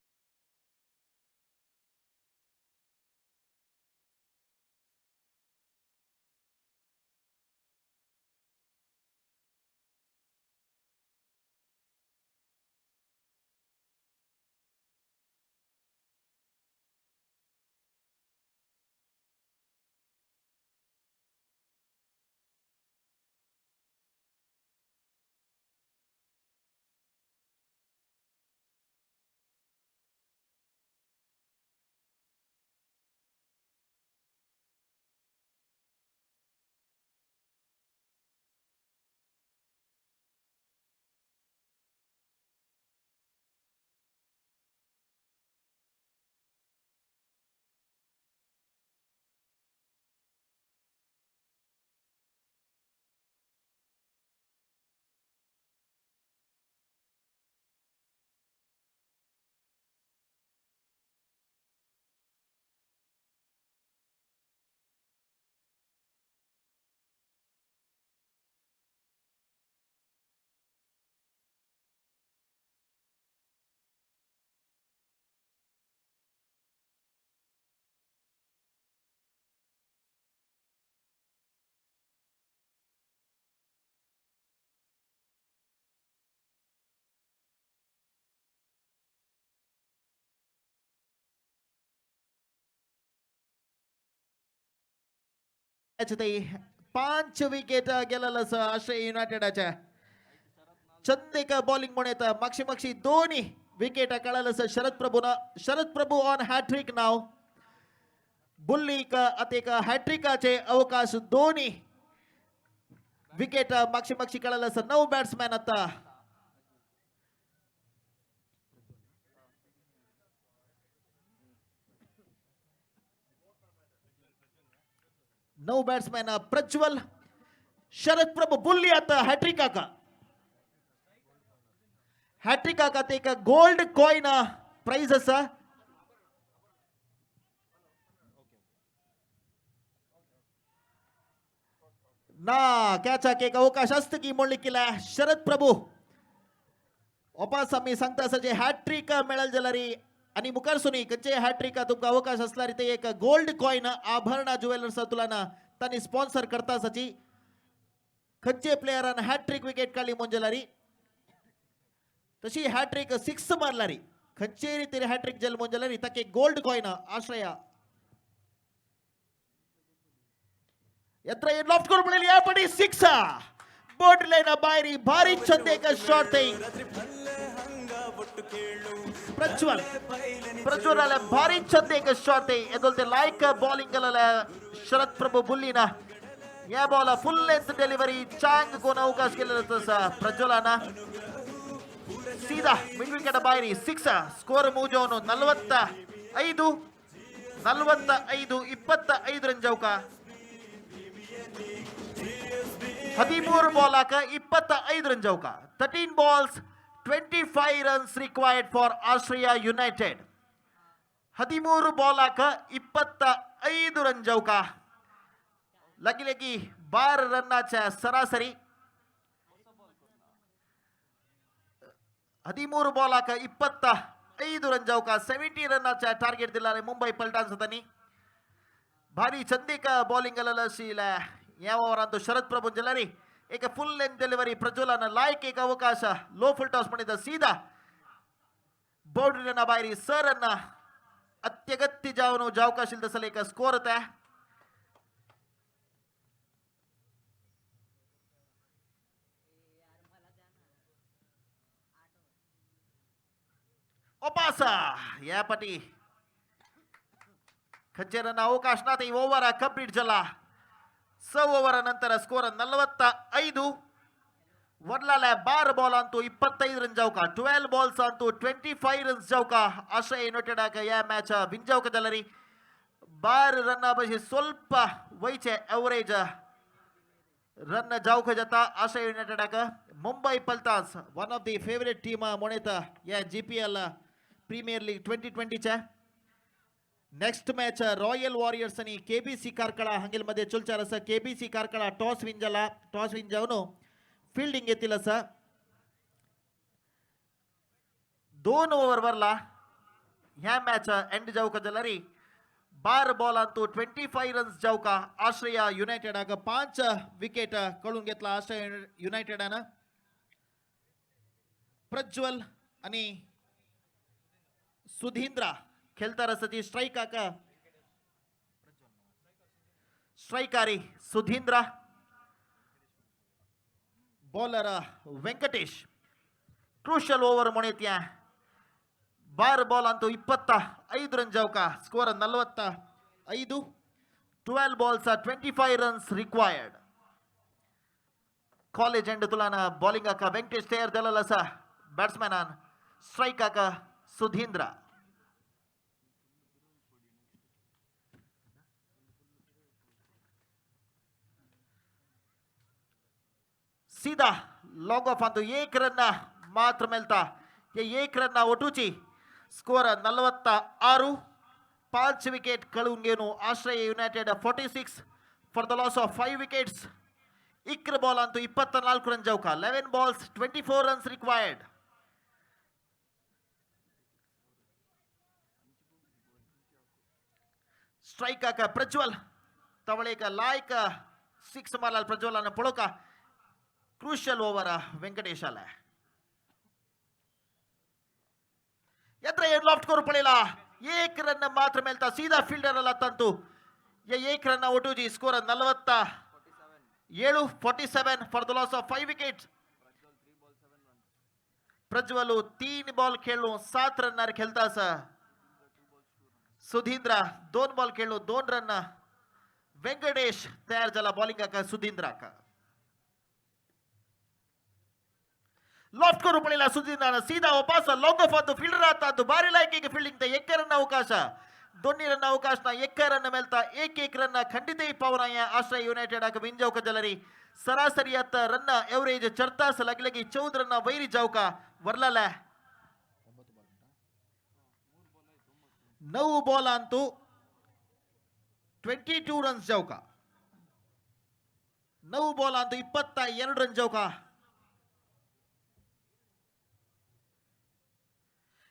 [SPEAKER 4] 5 विकेट गेलेलं असं आश्रय युनायटेडच्या चंदेक बॉलिंग मुळे तर मागशी दोन्ही विकेट कळालं असं शरद प्रभू ऑन हॅट्रिक नाव बुल्ली का अतेक हॅट्रिकाचे अवकाश दोन्ही विकेट मागशी कळालं असं 9 बॅट्समॅन आता 9 बॅट्समॅन प्रज्वल शरद प्रभू बुल्ली आता हॅट्रिक का ते एक गोल्ड कॉइन प्राइज असा ना कॅचा एक अवकाश असतं की म्हणली केला शरद प्रभू वापस आम्ही सांगता असं जे हॅट्रिक मिळेल जाल्यारी आणि मुखार सुनी कच्चे हॅट्रिक तुमका अवकाश असला ते एक गोल्ड कॉइन आभरणा ज्वेलर्स तुलाना तानी स्पॉन्सर करता सची खच्चे प्लेयरान हॅट्रिक विकेट काढली मोंजलारी तशी हॅट्रिक 6 मारलारी खच्चे रीतीने हॅट्रिक जल मोंजलारी ताके गोल्ड कॉइन आश्रया यत्र लॉफ्ट करून पडली यापडी 6 बोर्ड लाइन बाहेरी भारी छंद एक शॉट ते प्रज्वल भारी छंद एक शॉट ते एदोलते लाइक बॉलिंग शरद प्रभू बुल्लीना या बॉल फुल लेंथ डिलिव्हरी चांग कोण अवकाश केलेला तसा प्रज्वलाना सीधा मिड विकेट बाहेरी 6 स्कोर ಮೂಜೋನು 45 25 ರನ್ ಜೌಕ 13 ಬಾಲಾಕ 25 ರನ್ ಜೌಕ 13 balls 25 runs required for Australia United 13 ಬಾಲಾಕ 25 ರನ್ ಜೌಕ लगी 12 रनाच्या सरासरी 13 बॉलाक 25 रन जाऊका 70 रनाच्या टार्गेट दिला मुंबई पलटान्स त्यांनी भारी चंदिक बॉलिंग अशील या ओव्हरांत शरद प्रभू जलारी एक फुल लेंथ डिलिव्हरी प्रज्वलन लायक एक अवकाश लो फुल टॉस ಮಾಡಿದ सीधा ಬೌಂಡರಿನ ಬಾಯಿರಿ ಸರ್ ಅನ್ನ ಅತ್ಯಗತ್ಯ ಜಾವನು ಜಾವಕಾಶ ಇಲ್ಲದ ಸಲ एक ಸ್ಕೋರ್ ಅತ ओपासा या पटी खच्चेरನ್ನ ಅವಕಾಶ ನಾತೆ ಈ ಓವರ್ ಕಂಪ್ಲೀಟ್ ಜಲ್ಲ 6 ಓವರ್ ನಂತರ ಸ್ಕೋರ್ 45 वरला 12 बॉल अंतु 25 रन जाऊका 12 बॉल्स अंतु 25 रन जाऊका आश्रय युनायटेड या मैच विन जाऊका जलरी 12 रन बजे ಸ್ವಲ್ಪ वयचे एवरेज रन जाऊका जाता Ashray United Mumbai Paltans one of the favourite team मोनेता या जीपीएल प्रीमियर लीग 2020 च्या नेक्स्ट मैच रॉयल वॉरियर्स आणि केबीसी कारकळा हंगेल मध्ये चुलचार असा केबीसी कारकळा टॉस विन जाऊन फील्डिंग येतील असा 2 ओव्हर वरला ह्या मॅच एंड जाऊका जलरी 12 बॉल अंतु 25 रन्स जाऊका आश्रया युनायटेड 5 विकेट कळून घेतला आश्रय युनायटेड प्रज्वल आणि सुधींद्र खेळता रसती स्ट्राइकारी Sudhindra bowler Venkatesh crucial over म्हणून त्या 12 बॉल अंतु 25 रन जाऊका score 45 12 balls 25 runs required college end तुलाना बॉलिंग वेंकटेश तयार झालेला असा बॅट्समॅन स्ट्राइक सुधींद्र सीधा लॉग ऑफ अंतु 1 रन मात्र मिळता ये 1 रन ಒಟುಚಿ स्कोर 46 5 विकेट कळून घेऊन Ashray United 46 for the loss of 5 wickets इक्र बॉल अंतु 24 रन जाऊका 11 balls 24 runs required स्ट्राइक का प्रज्वल तवळे का लायक 6 मारला प्रज्वलन पळोका क्रूशल ओवर वेंकटेशाला यत्र लॉफ्ट करू पडेला 1 रन मात्र मिळता सीधा फील्डरला तंतु एक run out G score 47 47 for the loss of 5 wicket Prajwal 3 ball खेळलो 7 रनवर खेळता असा सुधींद्र 2 बॉल खेळलो 2 रन वेंकटेश तयार झाला बॉलिंग का सुधींद्र का लॉफ्ट करू पडलेला सुधींद्र सीधा वापस लॉन्ग ऑफ ಅದು ಫೀಲ್ಡರ್ आता दुबारी लायकी फील्डिंग ते 1 रन अवकाश 2 रन अवकाश ना 1 रन मिळता 1 रन खंडित पावना या आश्रय युनायटेड का विंजाव का जलरी सरासरी आता रन एवरेज चढताच लागले की 14 रन वैरी जाऊ का वरला 9 बॉल अंतू 22 रन्स जाऊ का 9 बॉल अंतू 22 रन जाऊ का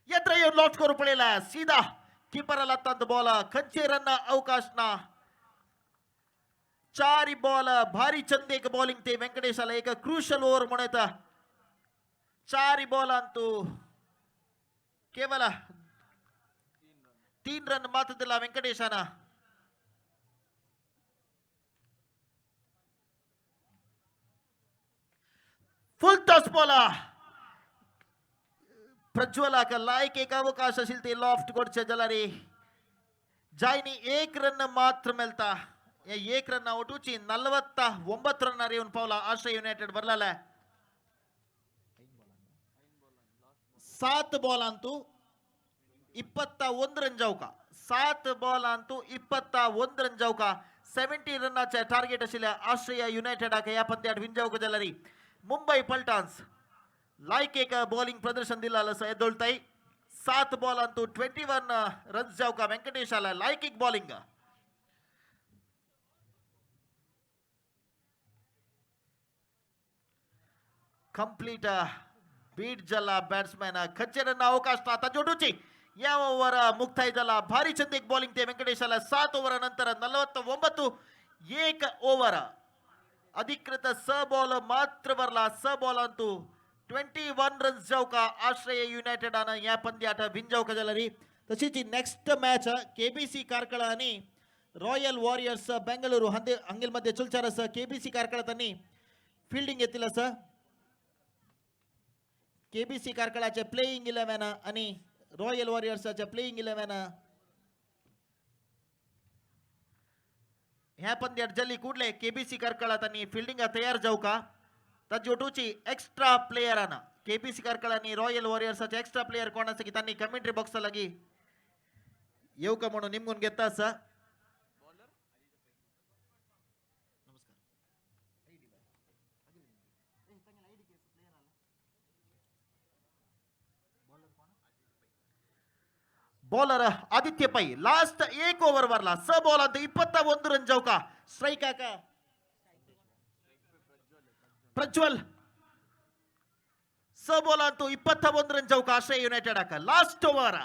[SPEAKER 4] यत्र येऊन लॉट करू पडेला सीधा कीपरला तंद बॉल खंचे रन अवकाश ना 4 बॉल भारी चंद एक बॉलिंग ते वेंकटेशाला एक क्रुशल ओव्हर म्हणत 4 बॉल अंतू केवळ 3 रन मात्र दिला वेंकटेशाना फुल टॉस बॉल प्रज्वला का लायक एक अवकाश असेल ते लॉफ्ट कोडच्या जलारी जायनी 1 रन मात्र मिळता 1 रन ಔಟುಚಿ 49 रन येऊन पावला आश्रय युनायटेड बरला 7 बॉल अंतू 21 रन जाऊ का 7 बॉल अंतू 21 रन जाऊ का 70 रनाचे टार्गेट असलेल्या आश्रय युनायटेड या पंद्यात विंजाऊ का जलारी मुंबई पलटन्स लायक एक बॉलिंग प्रदर्शन दिला एदोळताई 7 बॉल अंतू 21 रन्स जाऊ का वेंकटेशाला लायक एक बॉलिंग कंप्लीट बीट झाला बॅट्समॅन खच्चरना अवकाश आता जोडूची या ओव्हर मुक्ताई झाला भारी चंद एक बॉलिंग ते वेंकटेशाला 7 ओव्हर नंतर 49 1 ओव्हर अधिकृत स बॉल मात्र भरला स बॉल अंतू 21 रन्स जाऊ का आश्रय युनायटेड या पंद्यात विंजाऊ का जलरी तशीच नेक्स्ट मॅच केबीसी कारकळ आणि रॉयल वॉरियर्स बेंगळूरू हंगेल मध्ये चुलचार केबीसी कारकळ त्यांनी फील्डिंग येतील असं केबीसी कारकळाचे प्लेइंग 11 आणि रॉयल वॉरियर्सचे प्लेइंग 11 ह्या पंद्यात जल्ली कुडले केबीसी कारकळात आणि फील्डिंग तयार जाऊ का तजोटूची एक्स्ट्रा प्लेयर आना केबीसी कारकळ आणि रॉयल वॉरियर्सचे एक्स्ट्रा प्लेयर कोण असे की त्यांनी कमेंट्री बॉक्स लागी येऊ का म्हणून निमगून घेता असं बॉलर आदित्य पै लास्ट 1 ओव्हर वरला स बॉल अंत 21 रन जाऊ का स्ट्राइक का प्रज्वल स बॉल अंतू 21 रन जाऊ का आश्रय युनायटेड का last over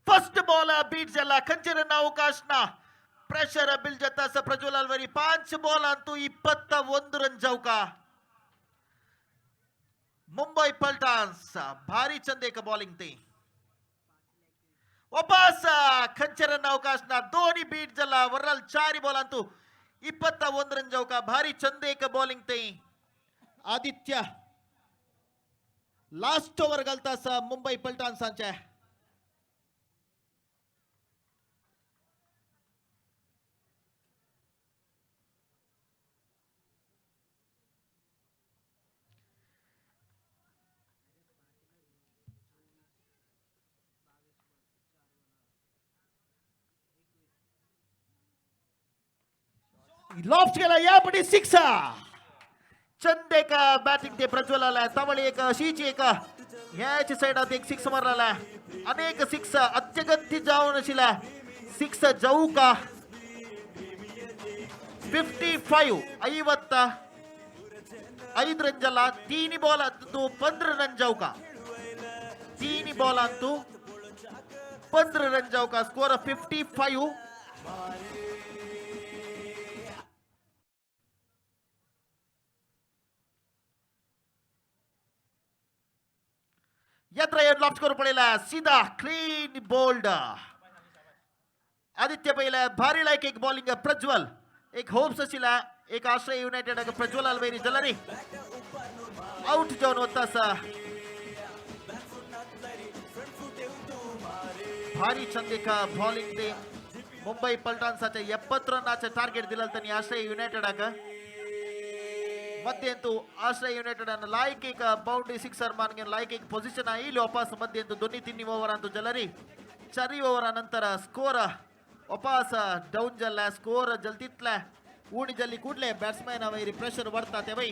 [SPEAKER 4] first ball beat झाला खंचरना अवकाश ना प्रेशर बिल जाता प्रज्वल अलवरी 5 बॉल अंतू 21 रन जाऊ का मुंबई पलटन्स भारी चंद एक बॉलिंग ते वापस खंचरना अवकाश ना दोन्ही बीट झाला वरल 4 बॉल अंतू 21 रन जाऊ का भारी चंद एक बॉलिंग ते आदित्य लास्ट ओव्हर घालता मुंबई पलटन्सांच्या लॉफ्ट केला यापटी 6 चंद एक बॅटिंग ते प्रज्वलाला तवळी एक शीची एक ह्याची साइडात एक 6 मारला अनेक 6 अत्यगत्य जाऊन शिला 6 जाऊ का 55 55 रन झाला 3 बॉल अंतू 15 रन जाऊ का 3 बॉल अंतू 15 रन जाऊ का स्कोर 55 यत्र येऊन लॉफ्ट करून पडेला सीधा क्लीन बोल्ड आदित्य पहिला भारी लायक एक बॉलिंग प्रज्वल एक होप्स आशिला एक आश्रय युनायटेड प्रज्वल अल्वेरी जलरी आउट जाऊन होतास भारी चंदिक बॉलिंग ते मुंबई पलटन्स 70 रनाचे टार्गेट दिलं त्यांनी आश्रय युनायटेड मध्यंतु आश्रय युनायटेड लायक एक बाउंड्री सिक्सर मान लायक एक पोझिशन येईल वापस मध्यंतु दोन्ही तिन्ही ओव्हरांतू जलरी 4 ओव्हर नंतर स्कोर वापस डाऊन जल्ला स्कोर जल्दीतला ऊणी जल्ली ಕೂಡಲೇ ಬ್ಯಾಟ್ಸ್ಮನ್ ಅವರಿ ಪ್ರೆಷರ್ ಬರ್ತಾತೆ ಬೈ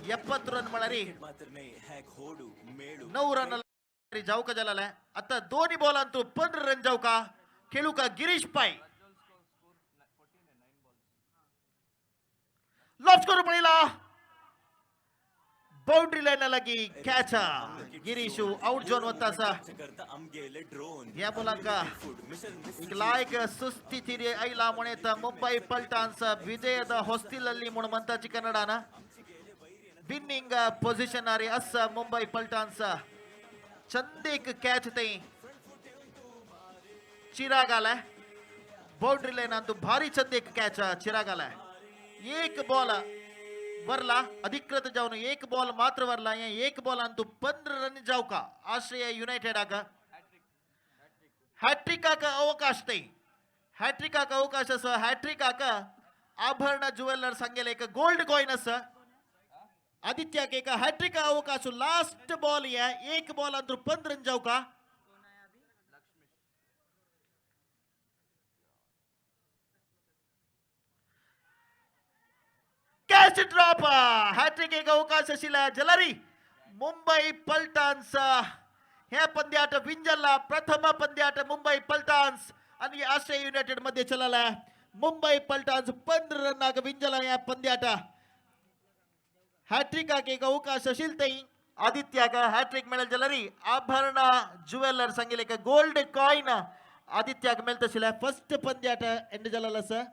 [SPEAKER 4] 70 रन मळरी
[SPEAKER 12] मात्र में है घोडू मेळू
[SPEAKER 4] 9 रन जाऊका जलाला आता दोन्ही बॉल अंतू 15 रन जाऊका खेळू का गिरीश पाय लॉफ्ट करू पडला बाउंड्री लाईन लगी कॅच गिरीश आउट झोन होतासा
[SPEAKER 12] करता आम गेले ड्रोन
[SPEAKER 4] या ಮೂಲಕ ಈಗ ಲಾಯಕ್ ಸುಸ್ಥಿತಿಗೆ ಐಲಾ ಮೊಣೆತ ಮುಂಬೈ ಪಲ್ಟಾನ್ಸ್ ವಿಜಯದ ಹೊಸ್ತಿಲಲ್ಲಿ ಮುಣಮಂತಾಚಿ ಕನ್ನಡನ ವಿನ್ನಿಂಗ್ ಪೊಸಿಷನ್ ಆರಿ ಅಸ್ ಮುಂಬೈ ಪಲ್ಟಾನ್ಸ್ चंदेक कैच तई चिरागाला बाउंड्री लाइन अंतु भारी चंदेक कैच चिरागाला एक बॉल वरला अधिकृत जाऊन एक बॉल मात्र वरला एक बॉल अंतु 15 रन जाऊ का आश्रय युनायटेड आग हॅट्रिक का अवकाश तई हॅट्रिक का अवकाश हॅट्रिक का आभरण ज्युवेलर सांगेल एक गोल्ड कॉइन अस आदित्य के का हैट्रिक का अवकाश लास्ट बॉल है एक बॉल अंदर 15 रन जाऊ का कैच ड्रॉप हैट्रिक एक अवकाश शिला जलरी मुंबई पलटन्स हे पंद्याट विंजला प्रथम पंद्याट मुंबई पलटन्स आणि आश्रय युनायटेड मध्ये चलाला मुंबई पलटन्स 15 रन विंजला या पंद्याट हॅट्रिक एक अवकाश शिलतई आदित्य का हॅट्रिक मिळेल जलरी आभरण ज्युवेलर सांगेल एक गोल्ड कॉइन आदित्य मिळत शिला फर्स्ट पंद्याट एंड जलाला sir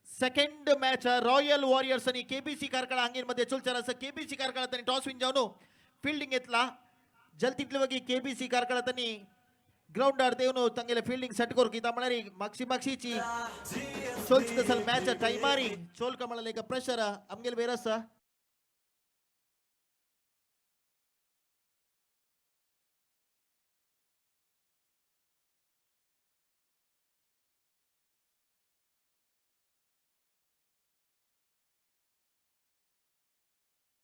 [SPEAKER 4] second match royal warriors आणि केबीसी कारकळा हांगेर मध्ये चलचार असं केबीसी कारकळा त्यांनी टॉस विन जाऊन फील्डिंग घेतला जलतीतले वगी केबीसी कारकळा त्यांनी ग्राउंड आड देऊन तंगेले फील्डिंग सेट करू किता म्हणारी मागशीची चोल्च कसल मॅच टाइमारी चोल कमळले का प्रेशर आमगेल बेरस